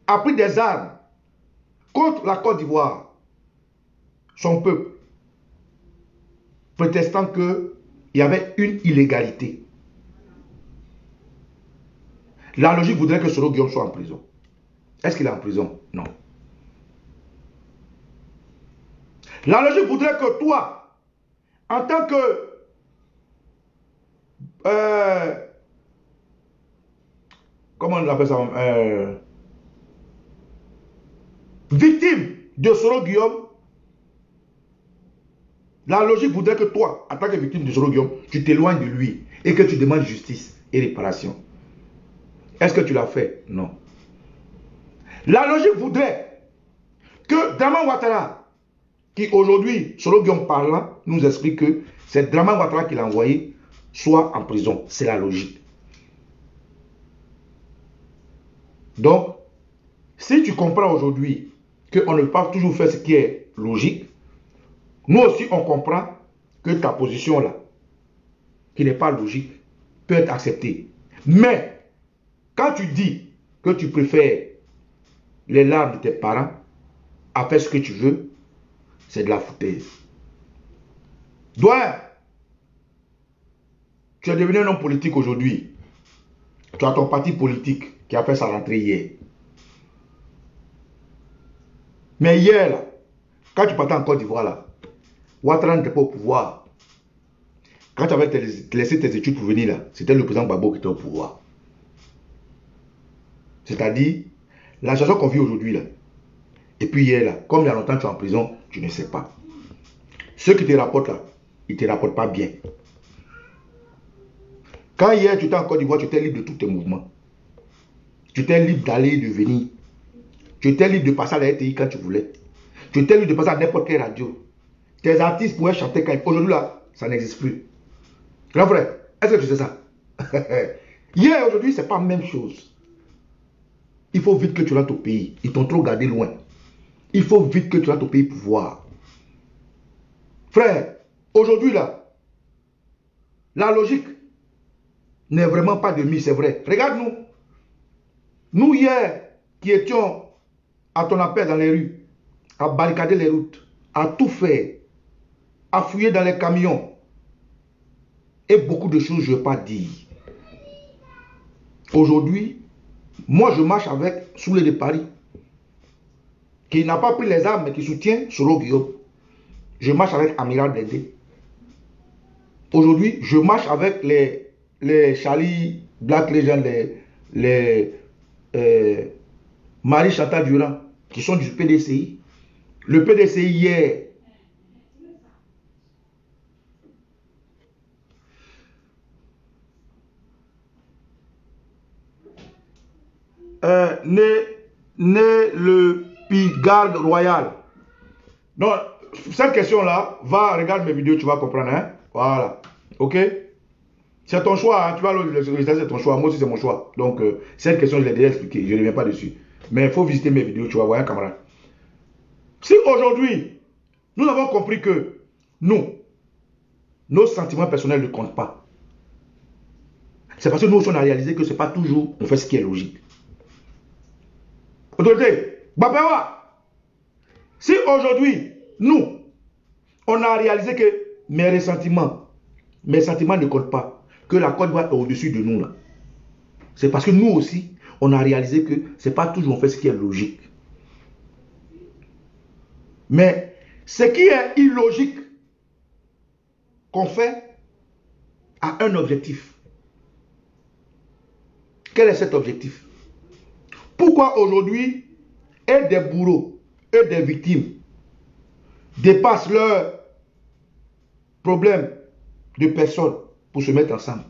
a pris des armes contre la Côte d'Ivoire, son peuple, protestant qu'il y avait une illégalité. La logique voudrait que Sissoko Guillaume soit en prison. Est-ce qu'il est en prison? Non. La logique voudrait que toi, en tant que comment on appelle ça, victime de Sissoko Guillaume, la logique voudrait que toi, en tant que victime de Sissoko Guillaume, tu t'éloignes de lui et que tu demandes justice et réparation. Est-ce que tu l'as fait? Non. La logique voudrait que Dramane Ouattara, qui aujourd'hui, Sissoko Guillaume parlant, nous explique que c'est Dramane Ouattara qui l'a envoyé, soit en prison. C'est la logique. Donc, si tu comprends aujourd'hui qu'on ne peut pas toujours faire ce qui est logique, nous aussi on comprend que ta position là, qui n'est pas logique, peut être acceptée. Mais, quand tu dis que tu préfères les larmes de tes parents à faire ce que tu veux, c'est de la foutaise. Doyen, tu es devenu un homme politique aujourd'hui. Tu as ton parti politique qui a fait sa rentrée hier. Mais hier, là, quand tu partais en Côte d'Ivoire, là, Ouattara n'était pas au pouvoir. Quand tu avais laissé tes études pour venir, là, c'était le président Gbagbo qui était au pouvoir. C'est-à-dire, la situation qu'on vit aujourd'hui, là, et puis hier, là, comme il y a longtemps tu es en prison, tu ne sais pas. Ceux qui te rapportent là, ils ne te rapportent pas bien. Quand hier tu étais en Côte d'Ivoire, tu étais libre de tous tes mouvements. Tu étais libre d'aller et de venir. Tu étais libre de passer à la RTI quand tu voulais. Tu étais libre de passer à n'importe quelle radio. Tes artistes pouvaient chanter quand ils... Aujourd'hui là, ça n'existe plus. Grand frère, est-ce que tu sais ça? Hier, aujourd'hui, c'est pas la même chose. Il faut vite que tu rentres au pays. Ils t'ont trop gardé loin. Il faut vite que tu rentres au pays pour voir. Frère, aujourd'hui là, la logique n'est vraiment pas de mise, c'est vrai. Regarde-nous. Nous hier, qui étions à ton appel dans les rues, à barricader les routes, à tout faire, à fouiller dans les camions, et beaucoup de choses je ne vais pas dire. Aujourd'hui, moi je marche avec Soulé de Paris, qui n'a pas pris les armes, mais qui soutient Soro Guillaume. Je marche avec Amiral Blindé. Aujourd'hui, je marche avec les Charlie Black Legends, les Marie Chantal Durand, qui sont du PDCI. Le PDCI hier, né le Pigarde Royal. Donc, cette question-là, va regarder mes vidéos, tu vas comprendre. Hein? Voilà. Ok? C'est ton choix. Hein? Tu vas le c'est ton choix. Moi aussi, c'est mon choix. Donc, cette question, je l'ai déjà expliquée. Je ne reviens pas dessus. Mais il faut visiter mes vidéos, tu vas voir, hein, camarade. Si aujourd'hui, nous avons compris que nous, nos sentiments personnels ne comptent pas, c'est parce que nous aussi, on a réalisé que ce n'est pas toujours on fait ce qui est logique. Autorité, Bapewa, si aujourd'hui, nous, on a réalisé que mes sentiments ne comptent pas, que la Côte d'Ivoire est au-dessus de nous, là, c'est parce que nous aussi, on a réalisé que ce n'est pas toujours on fait ce qui est logique. Mais ce qui est illogique qu'on fait a un objectif. Quel est cet objectif? Pourquoi aujourd'hui, et des bourreaux et des victimes dépassent leurs problèmes de personnes pour se mettre ensemble?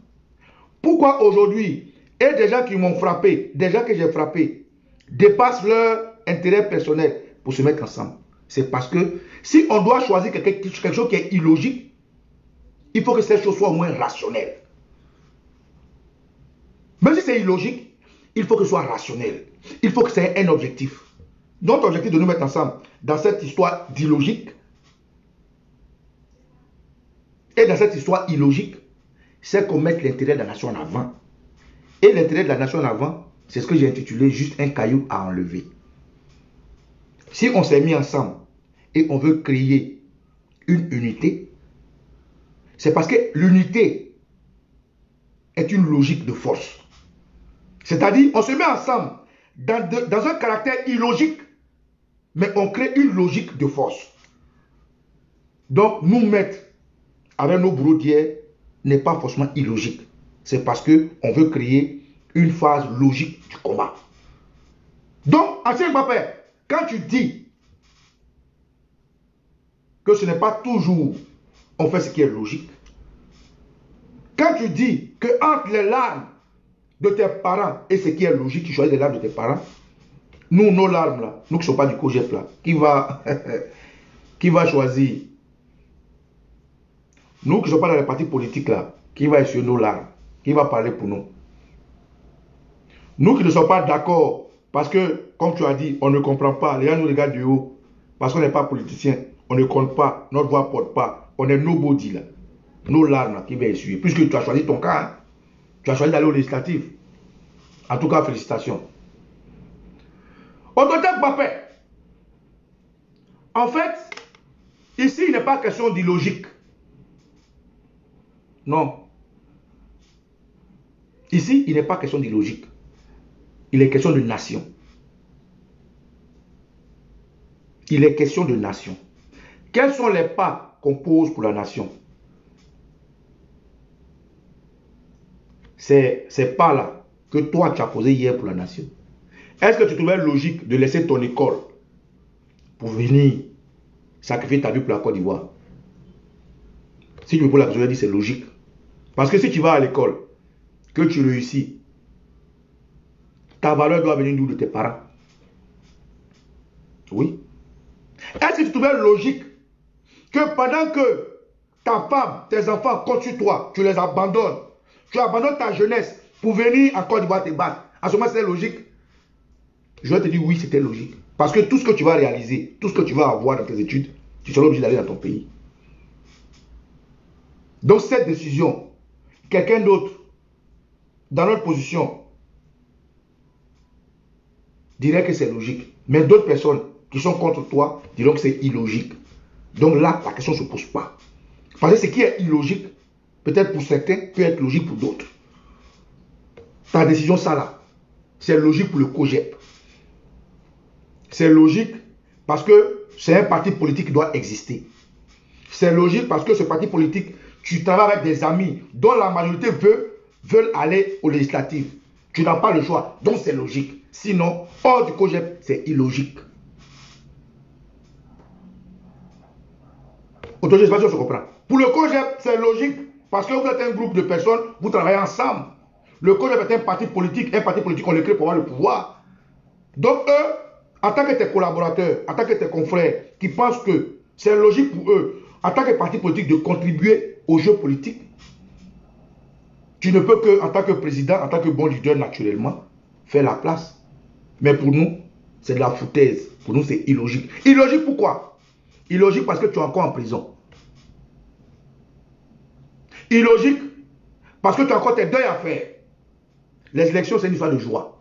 Pourquoi aujourd'hui, et des gens qui m'ont frappé, des gens que j'ai frappés, dépassent leur intérêt personnel pour se mettre ensemble? C'est parce que si on doit choisir quelque chose qui est illogique, il faut que cette chose soit au moins rationnelle. Même si c'est illogique, il faut que ce soit rationnel. Il faut que c'est un objectif. Notre objectif de nous mettre ensemble dans cette histoire d'illogique et dans cette histoire illogique, c'est qu'on mette l'intérêt de la nation en avant. Et l'intérêt de la nation en avant, c'est ce que j'ai intitulé juste un caillou à enlever. Si on s'est mis ensemble et on veut créer une unité, c'est parce que l'unité est une logique de force. C'est-à-dire, on se met ensemble dans un caractère illogique, mais on crée une logique de force. Donc, nous mettre avec nos bourreaux d'hier n'est pas forcément illogique. C'est parce qu'on veut créer une phase logique du combat. Donc, Ancien Mbappé, quand tu dis que ce n'est pas toujours on fait ce qui est logique, quand tu dis que entre les larmes de tes parents et ce qui est logique, tu choisis les larmes de tes parents, nous, nos larmes là, nous qui ne sommes pas du COGEP là, qui va choisir? Nous qui ne sommes pas dans les partis politiques là, qui va essuyer nos larmes? Qui va parler pour nous? Nous qui ne sommes pas d'accord, parce que, comme tu as dit, on ne comprend pas, les gens nous regardent du haut, parce qu'on n'est pas politicien, on ne compte pas, notre voix ne porte pas, on est nobody là, nos larmes là, qui va essuyer, puisque tu as choisi ton cas, hein? Tu as choisi d'aller au législatif. En tout cas, félicitations. Autorité Mbappé, en fait, ici, il n'est pas question d'illogique. Non. Ici, il n'est pas question d'illogique. Il est question de nation. Il est question de nation. Quels sont les pas qu'on pose pour la nation? C'est ces pas-là que toi, tu as posé hier pour la nation. Est-ce que tu trouvais logique de laisser ton école pour venir sacrifier ta vie pour la Côte d'Ivoire? Si tu me poses la question, je dis c'est logique. Parce que si tu vas à l'école, que tu réussis, ta valeur doit venir d'où? De tes parents. Oui. Est-ce que tu trouvais logique que pendant que ta femme, tes enfants comptent sur toi, tu les abandonnes. Tu abandonnes ta jeunesse pour venir en Côte d'Ivoire te battre. En ce moment, c'est logique. Je vais te dire oui, c'était logique. Parce que tout ce que tu vas réaliser, tout ce que tu vas avoir dans tes études, tu seras obligé d'aller dans ton pays. Donc cette décision, quelqu'un d'autre, dans notre position, dirait que c'est logique. Mais d'autres personnes qui sont contre toi diront que c'est illogique. Donc là, la question ne se pose pas. Parce que ce qui est illogique, peut-être pour certains, peut être logique pour d'autres. Ta décision, ça là, c'est logique pour le COJEP. C'est logique parce que c'est un parti politique qui doit exister. C'est logique parce que ce parti politique, tu travailles avec des amis dont la majorité veulent aller aux législatives. Tu n'as pas le choix, donc c'est logique. Sinon, hors du COJEP, c'est illogique. Autant, je ne sais pas si on se comprend. Pour le COJEP, c'est logique parce que vous êtes un groupe de personnes, vous travaillez ensemble. Le COJEP est un parti politique, on le crée pour avoir le pouvoir. Donc eux, en tant que tes collaborateurs, en tant que tes confrères, qui pensent que c'est logique pour eux, en tant que parti politique, de contribuer au jeu politique, tu ne peux que, en tant que président, en tant que bon leader, naturellement, faire la place. Mais pour nous, c'est de la foutaise. Pour nous, c'est illogique. Illogique pourquoi? Illogique parce que tu es encore en prison. Illogique parce que tu as encore tes deuils à faire. Les élections, c'est une histoire de joie.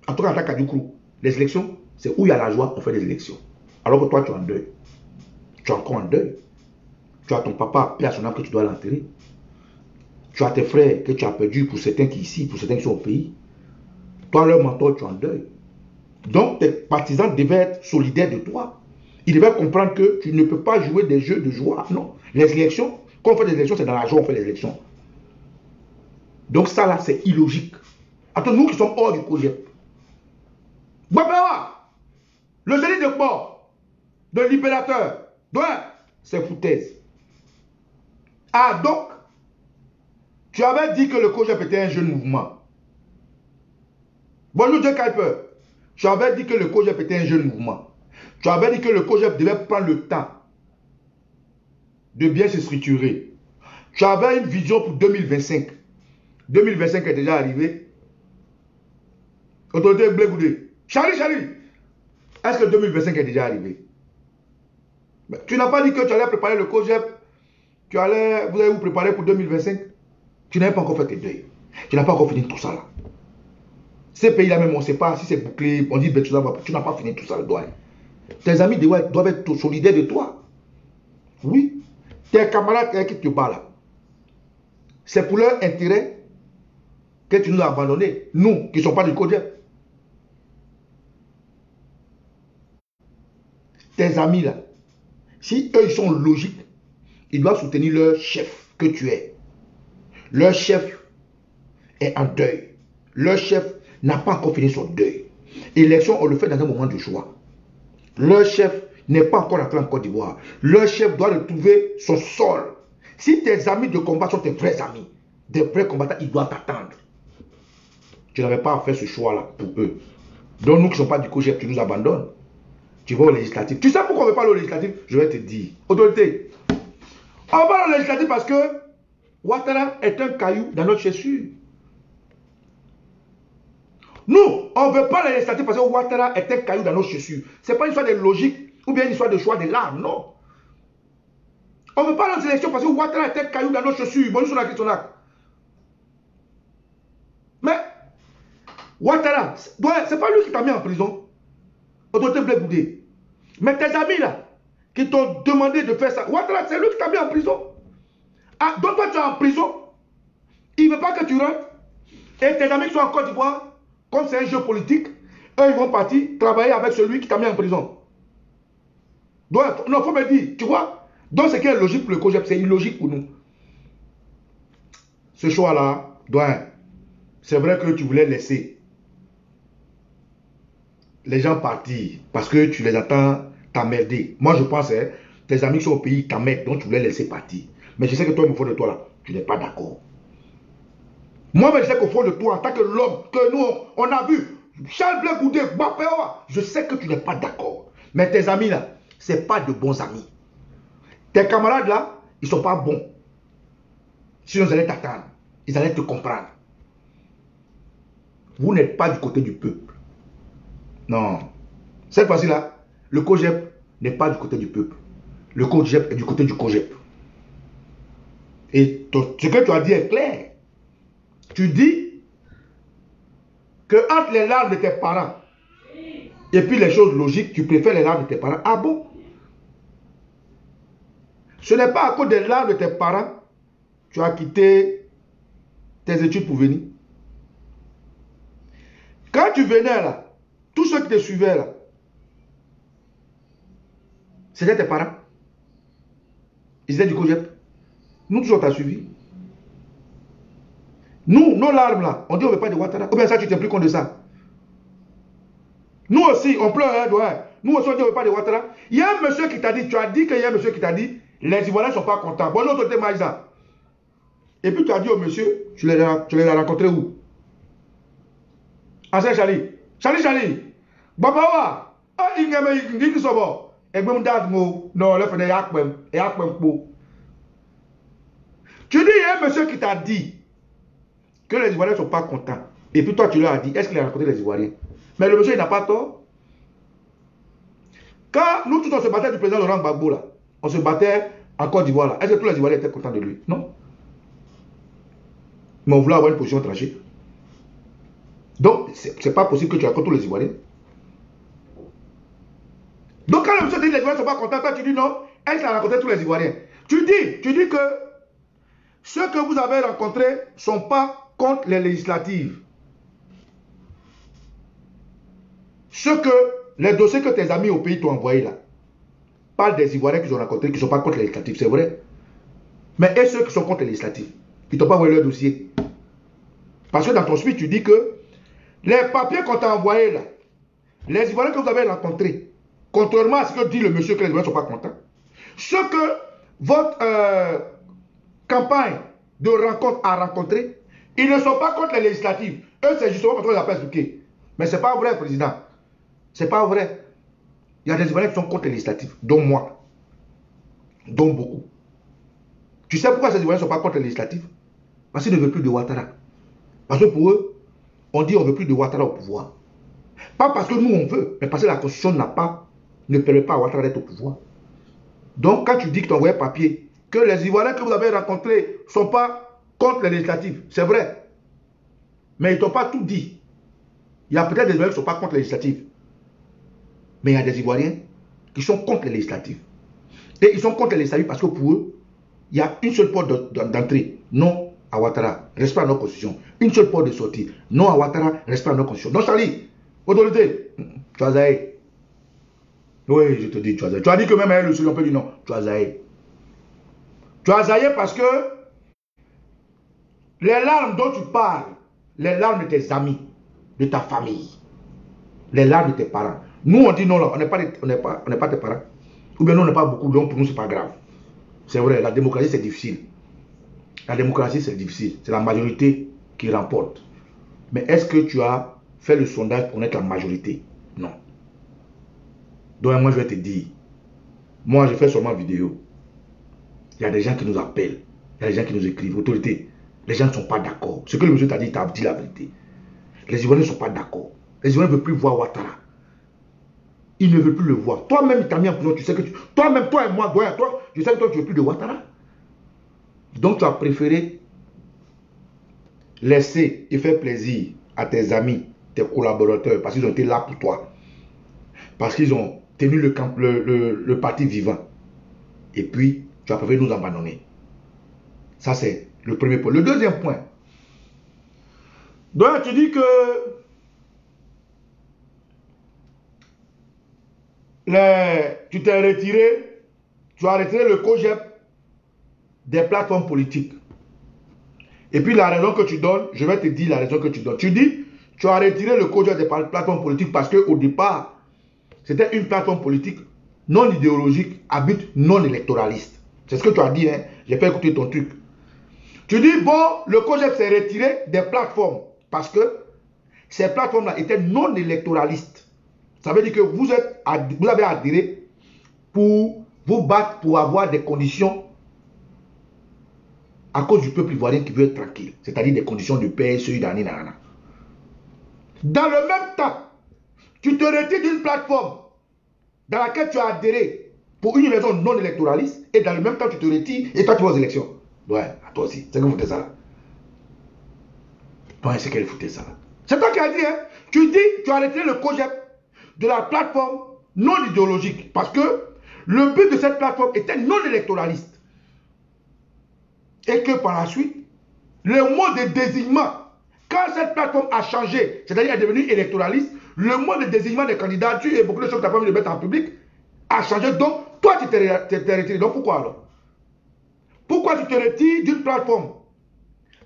En tout cas, en tant qu'Adoukrou, les élections, c'est où il y a la joie, on fait des élections. Alors que toi, tu es en deuil. Tu es encore en deuil. Tu as ton papa, paix à son âme, que tu dois l'enterrer. Tu as tes frères que tu as perdus, pour certains qui ici, pour certains qui sont au pays. Toi, leur mentor, tu es en deuil. Donc, tes partisans devaient être solidaires de toi. Ils devaient comprendre que tu ne peux pas jouer des jeux de joie. Non. Les élections, quand on fait des élections, c'est dans la joie qu'on fait les élections. Donc ça là, c'est illogique. Attends, nous qui sommes hors du COJEP. Babawa, le génie de mort, de libérateur, c'est foutaise. Ah, donc, tu avais dit que le COJEP était un jeune mouvement. Bonjour, Dieu Kuiper. Tu avais dit que le COJEP était un jeune mouvement. Tu avais dit que le COJEP devait prendre le temps de bien se structurer. Tu avais une vision pour 2025. 2025 est déjà arrivé. Autorité Blé-Goudé. Charlie, est-ce que 2025 est déjà arrivé? Mais tu n'as pas dit que tu allais préparer le COJEP. Vous allez vous préparer pour 2025. Tu n'as pas encore fait tes deuils. Tu n'as pas encore fini tout ça là. Ces pays-là même, on ne sait pas si c'est bouclé. On dit, ben, tu n'as pas fini tout ça, le doigt. Tes amis doivent être solidaires de toi. Oui. Tes camarades qui te battent là. C'est pour leur intérêt que tu nous as abandonnés. Nous, qui ne sommes pas du COJEP. Tes amis là, si eux ils sont logiques, ils doivent soutenir leur chef que tu es. Leur chef est en deuil. Leur chef n'a pas encore fini son deuil. Élection, on le fait dans un moment de joie. Leur chef n'est pas encore entré en Côte d'Ivoire. Leur chef doit retrouver son sol. Si tes amis de combat sont tes vrais amis, des vrais combattants, ils doivent t'attendre. Tu n'avais pas à faire ce choix-là pour eux. Donc nous qui ne sommes pas du COJEP, tu nous abandonnes. Tu vas au législatif. Tu sais pourquoi on ne veut pas aller au législatif? Je vais te dire. Autorité. On va au législatif parce que Ouattara est un caillou dans notre chaussure. Nous, on ne veut pas aller au législatif parce que Ouattara est un caillou dans notre chaussure. Ce n'est pas une histoire de logique ou bien une histoire de choix de l'art, non. On ne veut pas aller aux élections parce que Ouattara est un caillou dans notre chaussure. Bonjour sur la question là. Mais Ouattara, c'est pas lui qui t'a mis en prison. Autorité Blé-Goudé. Mais tes amis là, qui t'ont demandé de faire ça, Ouattara, c'est lui qui t'a mis en prison. Ah, donc toi tu es en prison, il ne veut pas que tu rentres, et tes amis qui sont en Côte d'Ivoire, comme c'est un jeu politique, eux ils vont partir travailler avec celui qui t'a mis en prison. Donc, non, il faut me dire, tu vois, donc ce qui est logique pour le COJEP, c'est illogique pour nous. Ce choix-là, c'est vrai que tu voulais laisser les gens partir parce que tu les attends t'emmerder. Moi, je pense, tes amis qui sont au pays t'emmerdent, donc tu voulais laisser partir. Mais je sais que toi, au fond de toi, là, tu n'es pas d'accord. Moi, je sais qu'au fond de toi, en tant que l'homme que nous, on a vu, Charles Blé-Goudé, je sais que tu n'es pas d'accord. Mais tes amis, là, ce n'est pas de bons amis. Tes camarades, là, Ils ne sont pas bons. Sinon, ils allaient t'attendre. Ils allaient te comprendre. Vous n'êtes pas du côté du peuple. Non. Cette fois-ci-là, le COJEP n'est pas du côté du peuple. Le COJEP est du côté du COJEP. Et ce que tu as dit est clair. Tu dis que entre les larmes de tes parents et puis les choses logiques, tu préfères les larmes de tes parents. Ah bon? Ce n'est pas à cause des larmes de tes parents que tu as quitté tes études pour venir. Quand tu venais là, tous ceux qui te suivaient là, c'était tes parents. Ils étaient du COJEP. Nous tous on t'a suivi. Nous, nos larmes là, on dit on ne veut pas de Ouattara. Ou bien ça, tu t'es plus compte de ça. Nous aussi, on pleure, hein, ouais. Nous aussi, on dit on ne veut pas de Ouattara. Il y a un monsieur qui t'a dit, tu as dit qu'il y a un monsieur qui t'a dit, les Ivoiriens ne sont pas contents. Bon, l'autre était Maïsa. Et puis tu as dit au monsieur, tu les as rencontrés où? À Saint-Chali. Chali. Babawa. Ah, il y a un qui sont bons. Et même d'Admo, non, le fait de Yakpem. Tu dis, il y a un monsieur qui t'a dit que les Ivoiriens ne sont pas contents. Et puis toi, tu leur as dit, est-ce qu'il a rencontré les Ivoiriens? Mais le monsieur, il n'a pas tort. Quand nous tous, on se battait du président Laurent Gbagbo, là, on se battait en Côte d'Ivoire, là, est-ce que tous les Ivoiriens étaient contents de lui? Non. Mais on voulait avoir une position tranchée. Donc, c'est pas possible que tu rencontres tous les Ivoiriens. Donc, quand le monsieur dit que les Ivoiriens ne sont pas contents, toi, tu dis non, est-ce qu'il a rencontré tous les Ivoiriens? Tu dis que ceux que vous avez rencontrés ne sont pas contre les législatives. Les dossiers que tes amis au pays t'ont envoyés là, parlent des Ivoiriens qu'ils ont rencontrés qui ne sont pas contre les législatives, c'est vrai. Mais et ceux qui sont contre les législatives, ils ne t'ont pas envoyé leur dossier. Parce que dans ton suite, tu dis que les papiers qu'on t'a envoyés là, les Ivoiriens que vous avez rencontrés, contrairement à ce que dit le monsieur que les Ivoiriens ne sont pas contents, ce que votre campagne de rencontre a rencontré, ils ne sont pas contre les législatives. Eux, c'est justement parce qu'on les a pas expliqué. Mais ce n'est pas vrai, président. C'est pas vrai. Il y a des Ivoiriens qui sont contre les législatives, dont moi. Dont beaucoup. Tu sais pourquoi ces Ivoiriens ne sont pas contre les législatives? Parce qu'ils ne veulent plus de Ouattara. Parce que pour eux, on dit on ne veut plus de Ouattara au pouvoir. Pas parce que nous on veut, mais parce que la Constitution ne permet pas à Ouattara d'être au pouvoir. Donc quand tu dis que tu as envoyé un papier, que les Ivoiriens que vous avez rencontrés ne sont pas contre les législatives, c'est vrai. Mais ils ne t'ont pas tout dit. Il y a peut-être des Ivoiriens qui ne sont pas contre les législatives. Mais il y a des Ivoiriens qui sont contre les législatives. Et ils sont contre les législatives parce que pour eux, il y a une seule porte d'entrée. Non à Ouattara, respect à notre constitution. Une seule porte de sortie. Non à Ouattara, respect à notre constitution. Non, Charlie, autorité, tu as zaï. Oui, je te dis, tu as zaï. Tu as dit que même elle, le seul, on peut dire non. Tu as zaï. Tu as zaï parce que les larmes dont tu parles, les larmes de tes amis, de ta famille, les larmes de tes parents. Nous, on dit non, là, on n'est pas tes parents. Ou bien nous, on n'est pas beaucoup, donc pour nous, c'est pas grave. C'est vrai, la démocratie, c'est difficile. La démocratie, c'est difficile. C'est la majorité qui remporte. Mais est-ce que tu as fait le sondage pour être la majorité? Non. Donc, moi, je vais te dire, moi, je fais seulement vidéo. Il y a des gens qui nous appellent. Il y a des gens qui nous écrivent. Autorité, les gens ne sont pas d'accord. Ce que le monsieur t'a dit, il t'a dit la vérité. Les Ivoiriens ne sont pas d'accord. Les Ivoiriens ne veulent plus voir Ouattara. Ils ne veulent plus le voir. Toi-même, il t'a mis en prison. Tu sais que toi-même, toi et moi, toi, je sais que toi, tu ne veux plus de Ouattara. Donc, tu as préféré laisser et faire plaisir à tes amis, tes collaborateurs, parce qu'ils ont été là pour toi. Parce qu'ils ont tenu le parti vivant. Et puis, tu as préféré nous abandonner. Ça, c'est le premier point. Le deuxième point. Donc, tu dis que tu t'es retiré, tu as retiré le COJEP des plateformes politiques. Et puis la raison que tu donnes, je vais te dire la raison que tu donnes. Tu dis, tu as retiré le COJEP des plateformes politiques parce qu'au départ, c'était une plateforme politique non idéologique à but non électoraliste. C'est ce que tu as dit, hein? J'ai pas écouté ton truc. Tu dis, bon, le COJEP s'est retiré des plateformes parce que ces plateformes-là étaient non électoralistes. Ça veut dire que vous avez adhéré pour vous battre pour avoir des conditions à cause du peuple ivoirien qui veut être tranquille, c'est-à-dire des conditions de paix, celui d'Aninana. Dans le même temps, tu te retires d'une plateforme dans laquelle tu as adhéré pour une raison non électoraliste, et dans le même temps, tu te retires et toi, tu vas aux élections. Ouais, à toi aussi. C'est que vous foutez ça là. Ouais, c'est qu'elle foutait ça là. C'est toi qui as dit, hein. Tu dis, tu as retiré le COJEP de la plateforme non idéologique, parce que le but de cette plateforme était non électoraliste. Et que par la suite, le mot de désignement, quand cette plateforme a changé, c'est-à-dire est devenue électoraliste, le mot de désignement des candidatures et beaucoup de choses que tu n'as pas envie de mettre en public a changé. Donc, toi, tu t'es retiré. Donc, pourquoi alors? Pourquoi tu te retires d'une plateforme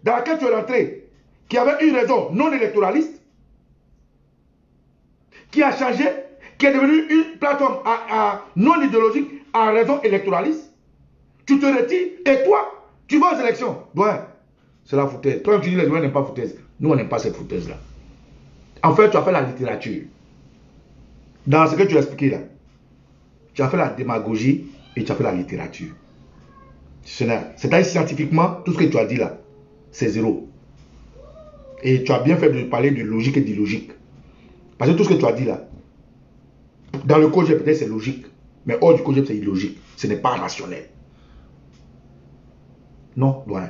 dans laquelle tu es rentré, qui avait une raison non électoraliste, qui a changé, qui est devenue une plateforme non idéologique à raison électoraliste? Tu te retires et toi, tu vas aux élections. Ouais, c'est la foutaise. Toi, tu dis les gens n'aiment pas foutaise. Nous, on n'aime pas cette foutaise-là. En fait, tu as fait la littérature. Dans ce que tu as expliqué là, tu as fait la démagogie et tu as fait la littérature. C'est-à-dire scientifiquement, tout ce que tu as dit là, c'est zéro. Et tu as bien fait de parler de logique et d'illogique. Parce que tout ce que tu as dit là, dans le COJEP, peut-être c'est logique. Mais hors du COJEP, c'est illogique. Ce n'est pas rationnel. Non, loin.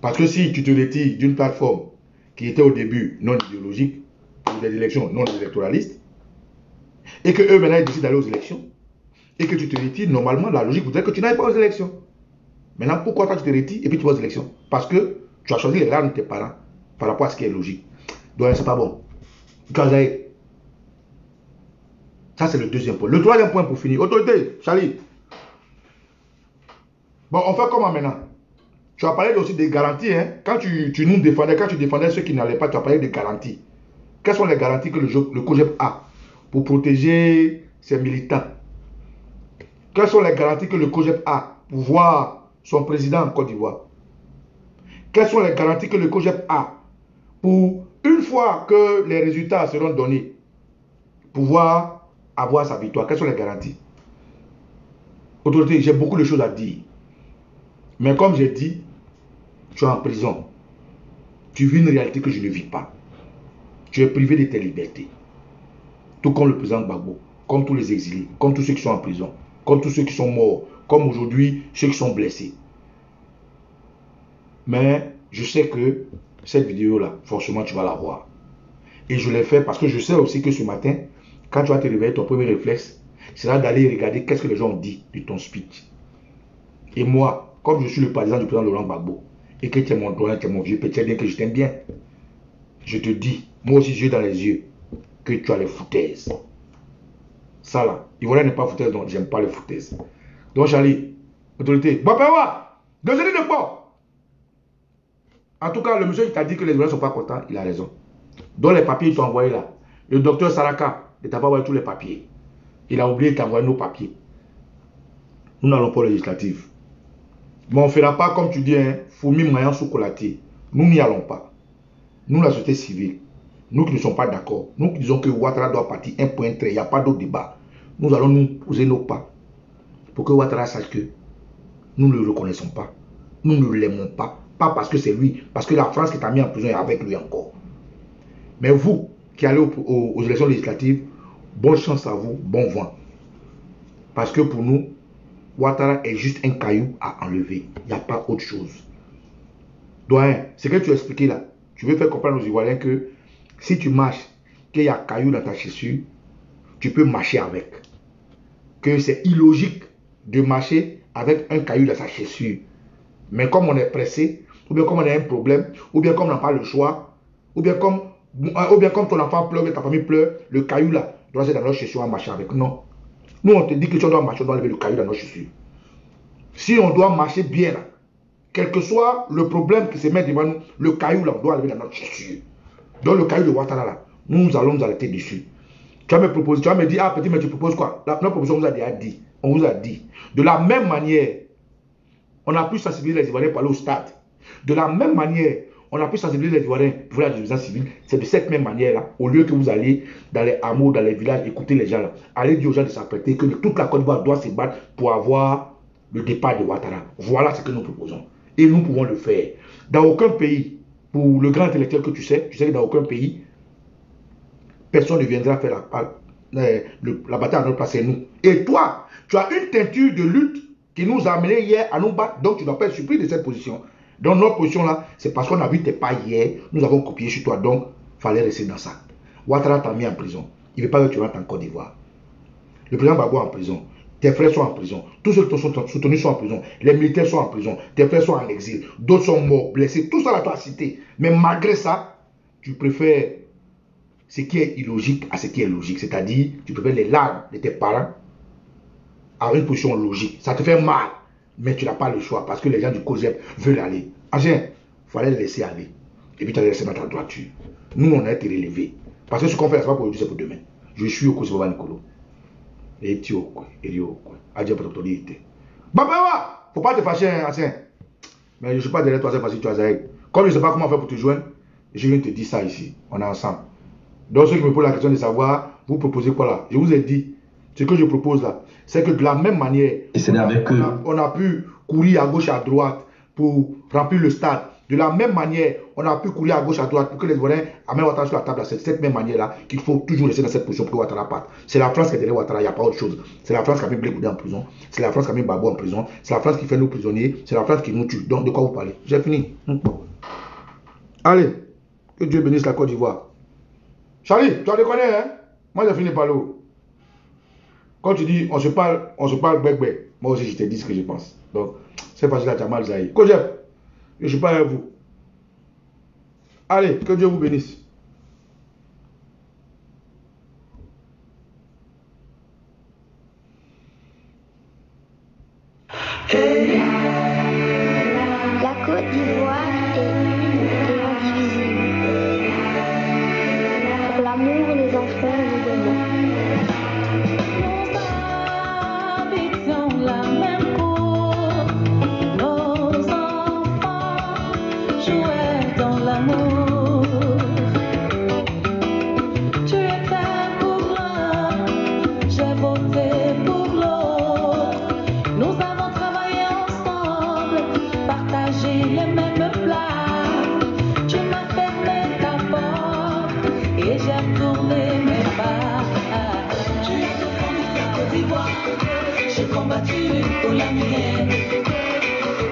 Parce que si tu te retires d'une plateforme qui était au début non idéologique, pour des élections non électoralistes, et que eux maintenant ils décident d'aller aux élections, et que tu te retires, normalement la logique voudrait que tu n'ailles pas aux élections. Maintenant, pourquoi toi tu te retires et puis tu vas aux élections? Parce que tu as choisi les rangs de tes parents par rapport à ce qui est logique. Donc c'est pas bon. Ça c'est le deuxième point. Le troisième point pour finir. Autorité, Charlie. Bon, on fait comment maintenant? Tu as parlé aussi des garanties. Hein? Quand tu nous défendais, quand tu défendais ceux qui n'allaient pas, tu as parlé des garanties. Quelles sont les garanties que le COJEP a pour protéger ses militants? Quelles sont les garanties que le COJEP a pour voir son président en Côte d'Ivoire? Quelles sont les garanties que le COJEP a pour, une fois que les résultats seront donnés, pouvoir avoir sa victoire? Quelles sont les garanties? Autorité, j'ai beaucoup de choses à dire. Mais comme j'ai dit, tu es en prison. Tu vis une réalité que je ne vis pas. Tu es privé de tes libertés. Tout comme le président Gbagbo, comme tous les exilés, comme tous ceux qui sont en prison, comme tous ceux qui sont morts, comme aujourd'hui ceux qui sont blessés. Mais je sais que cette vidéo-là, forcément tu vas la voir. Et je l'ai fait parce que je sais aussi que ce matin, quand tu vas te réveiller, ton premier réflexe sera d'aller regarder qu'est-ce que les gens ont dit de ton speech. Et moi, comme je suis le partisan du président Laurent Gbagbo, et que tu es mon doyen, tu es mon vieux, tu sais bien que je t'aime bien, je te dis, moi aussi, yeux dans les yeux, que tu as les foutaises. Ça là, Ivoirien n'est pas foutaise, donc j'aime pas les foutaises. Donc Charlie, autorité, Bapawa, désolé de quoi? En tout cas, le monsieur qui t'a dit que les Ivoiriens ne sont pas contents, il a raison. Donc les papiers, ils t'ont envoyé là. Le docteur Saraka ne t'a pas envoyé tous les papiers. Il a oublié de t'envoyer nos papiers. Nous n'allons pas aux législatives. Mais on ne fera pas comme tu dis, hein, fourmi maillant sous colatier. Nous n'y allons pas. Nous, la société civile, nous qui ne sommes pas d'accord, nous qui disons que Ouattara doit partir un point trait, il n'y a pas d'autre débat. Nous allons nous poser nos pas pour que Ouattara sache que nous ne le reconnaissons pas. Nous ne l'aimons pas. Pas parce que c'est lui, parce que la France qui t'a mis en prison est avec lui encore. Mais vous qui allez aux élections législatives, bonne chance à vous, bon vent. Parce que pour nous, Ouattara est juste un caillou à enlever. Il n'y a pas autre chose. Doyen, ce que tu as expliqué là, tu veux faire comprendre aux Ivoiriens que si tu marches, qu'il y a un caillou dans ta chaussure, tu peux marcher avec. Que c'est illogique de marcher avec un caillou dans sa chaussure. Mais comme on est pressé, ou bien comme on a un problème, ou bien comme on n'a pas le choix, ou bien comme ton enfant pleure, ou bien ta famille pleure, le caillou là doit être dans notre chaussure à marcher avec. Non. Nous, on te dit que si on doit marcher, on doit lever le caillou dans nos chaussures. Si on doit marcher bien, là, quel que soit le problème qui se met devant nous, le caillou là, on doit lever dans notre chaussure. Donc le caillou de Ouattara là, nous allons nous arrêter dessus. Tu vas me proposer, tu vas me dire, ah petit, mais tu proposes quoi? Notre proposition, on vous a déjà dit. On vous a dit. De la même manière, on a pu sensibiliser les Ivoiriens pour aller au stade. De la même manière, on a pu sensibiliser les Ivoiriens pour la désobéissance civile. C'est de cette même manière-là, au lieu que vous allez dans les hameaux, dans les villages, écouter les gens là, allez dire aux gens de s'apprêter que toute la Côte d'Ivoire doit se battre pour avoir le départ de Ouattara. Voilà ce que nous proposons. Et nous pouvons le faire. Dans aucun pays, pour le grand intellectuel que tu sais que dans aucun pays, personne ne viendra faire la bataille à notre place, c'est nous. Et toi, tu as une teinture de lutte qui nous a amené hier à nous battre, donc tu ne dois pas être surpris de cette position. Donc notre position là, c'est parce qu'on a vu tes pas hier, nous avons copié sur toi, donc il fallait rester dans ça. Ouattara t'a mis en prison. Il ne veut pas que tu rentres en Côte d'Ivoire. Le président Gbagbo est en prison. Tes frères sont en prison. Tous ceux qui t'ont soutenu sont en prison. Les militaires sont en prison. Tes frères sont en exil. D'autres sont morts, blessés. Tout ça, là, tu as cité. Mais malgré ça, tu préfères ce qui est illogique à ce qui est logique. C'est-à-dire, tu préfères les larmes de tes parents à une position logique. Ça te fait mal, mais tu n'as pas le choix parce que les gens du COGEP veulent aller. Angin, il fallait les laisser aller. Et puis tu as laissé mettre en droiture. Nous, on a été relevés. Parce que ce qu'on fait, c'est pas pour aujourd'hui, c'est pour demain. Je suis au Kosovo Nicolo. Et tu au quoi? Et au quoi? Adja pour l'autorité. Baba, faut pas te fâcher, ancien. Mais je ne suis pas derrière toi, c'est parce que tu as Zahid. Comme je ne sais pas comment faire pour te joindre, je viens te dire ça ici. On est ensemble. Donc, ceux qui me posent la question de savoir, vous proposez quoi là? Je vous ai dit, ce que je propose là, c'est que de la même manière, on a pu courir à gauche et à droite pour remplir le stade. De la même manière, on a pu courir à gauche et à droite pour que les Ivoiriens amènent Ouattara sur la table. C'est de cette même manière-là qu'il faut toujours rester dans cette position pour que Ouattara parte. C'est la France qui est derrière Ouattara, il n'y a pas autre chose. C'est la France qui a mis Blé Goudé en prison. C'est la France qui a mis Babo en prison. C'est la France qui fait nous prisonniers. C'est la France qui nous tue. Donc, de quoi vous parlez? J'ai fini. Allez, que Dieu bénisse la Côte d'Ivoire. Charlie, tu as déconné, hein? Moi, j'ai fini par là. Quand tu dis on se parle bec. Moi aussi, je te dis ce que je pense. Donc, c'est facile à Jamal Zahir. Kojep, je ne suis pas avec vous. Allez, que Dieu vous bénisse.
La Côte d'Ivoire est une et indivisible. Pour l'amour, les enfants et le bonheur.
Nous habitons la même cour, nos enfants jouaient dans l'amour. Tu étais pour l'un, j'ai voté pour l'autre. Nous avons travaillé ensemble, partagé les mêmes plats. Tu m'as fermé ta porte et j'ai tourné mes pas. Tu as défendu ta Côte d'Ivoire, j'ai combattu pour la mienne.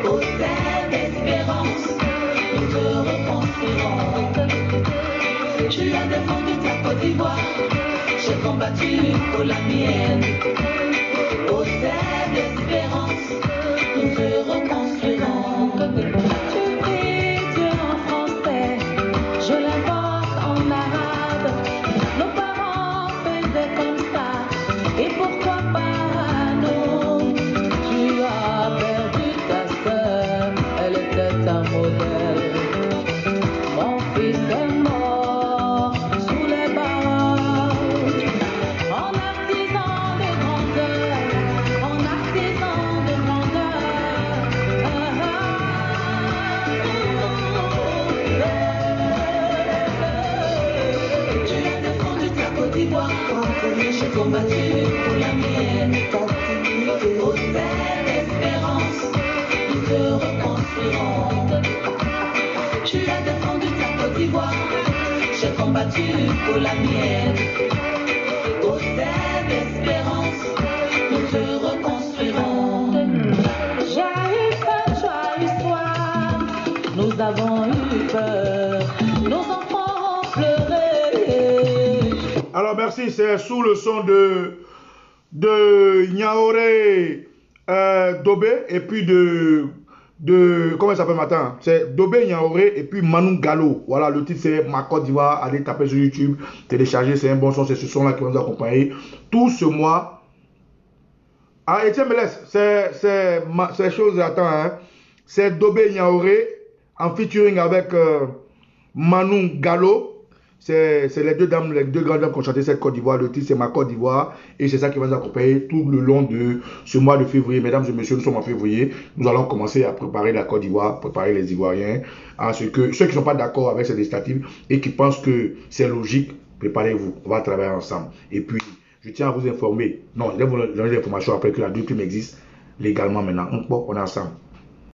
Au sein d'espérance, nous te reconstruirons. Tu as défendu ta Côte d'Ivoire, j'ai combattu pour la mienne. Au sein d'espérance, nous te reconstruirons. Tu pries Dieu en français, je l'invoque en arabe. Nos parents faisaient comme ça, et pourquoi pas nous? Tu as perdu ta sœur, elle était un modèle. Mon fils est mort sous les barrages, en artisan de grandeur, en artisan de grandeur. Tu as défendu ta Côte d'Ivoire, j'ai combattu pour la mienne. Au sein d'espérance, nous te reconstruirons. Tu as défendu ta Côte d'Ivoire, j'ai combattu pour la mienne. Au sein d'espérance, nous te reconstruirons. J'ai eu faim, tu as eu soif, nous avons eu peur, nos enfants ont pleuré.
Alors merci, c'est sous le son de Niaoré Dobé et puis de comment il s'appelle matin? C'est Dobé Niaoré et puis Manu Gallo. Voilà, le titre c'est Ma Côte d'Ivoire. Allez taper sur YouTube, télécharger, c'est un bon son, c'est ce son là qui va nous accompagner tout ce mois. Ah, Etienne me laisse, c'est chose, attends, hein. C'est Dobé Niaoré en featuring avec Manu Gallo. C'est les deux dames, les deux grandes dames qui ont chanté cette Côte d'Ivoire. Le titre c'est Ma Côte d'Ivoire et c'est ça qui va nous accompagner tout le long de ce mois de février. Mesdames et messieurs, nous sommes en février. Nous allons commencer à préparer la Côte d'Ivoire, préparer les Ivoiriens. À ce que ceux qui ne sont pas d'accord avec cette législative et qui pensent que c'est logique, préparez-vous. On va travailler ensemble. Et puis, je tiens à vous informer. Non, je vais vous donner l'information après que la DUPIM existe. légalement maintenant. On est ensemble.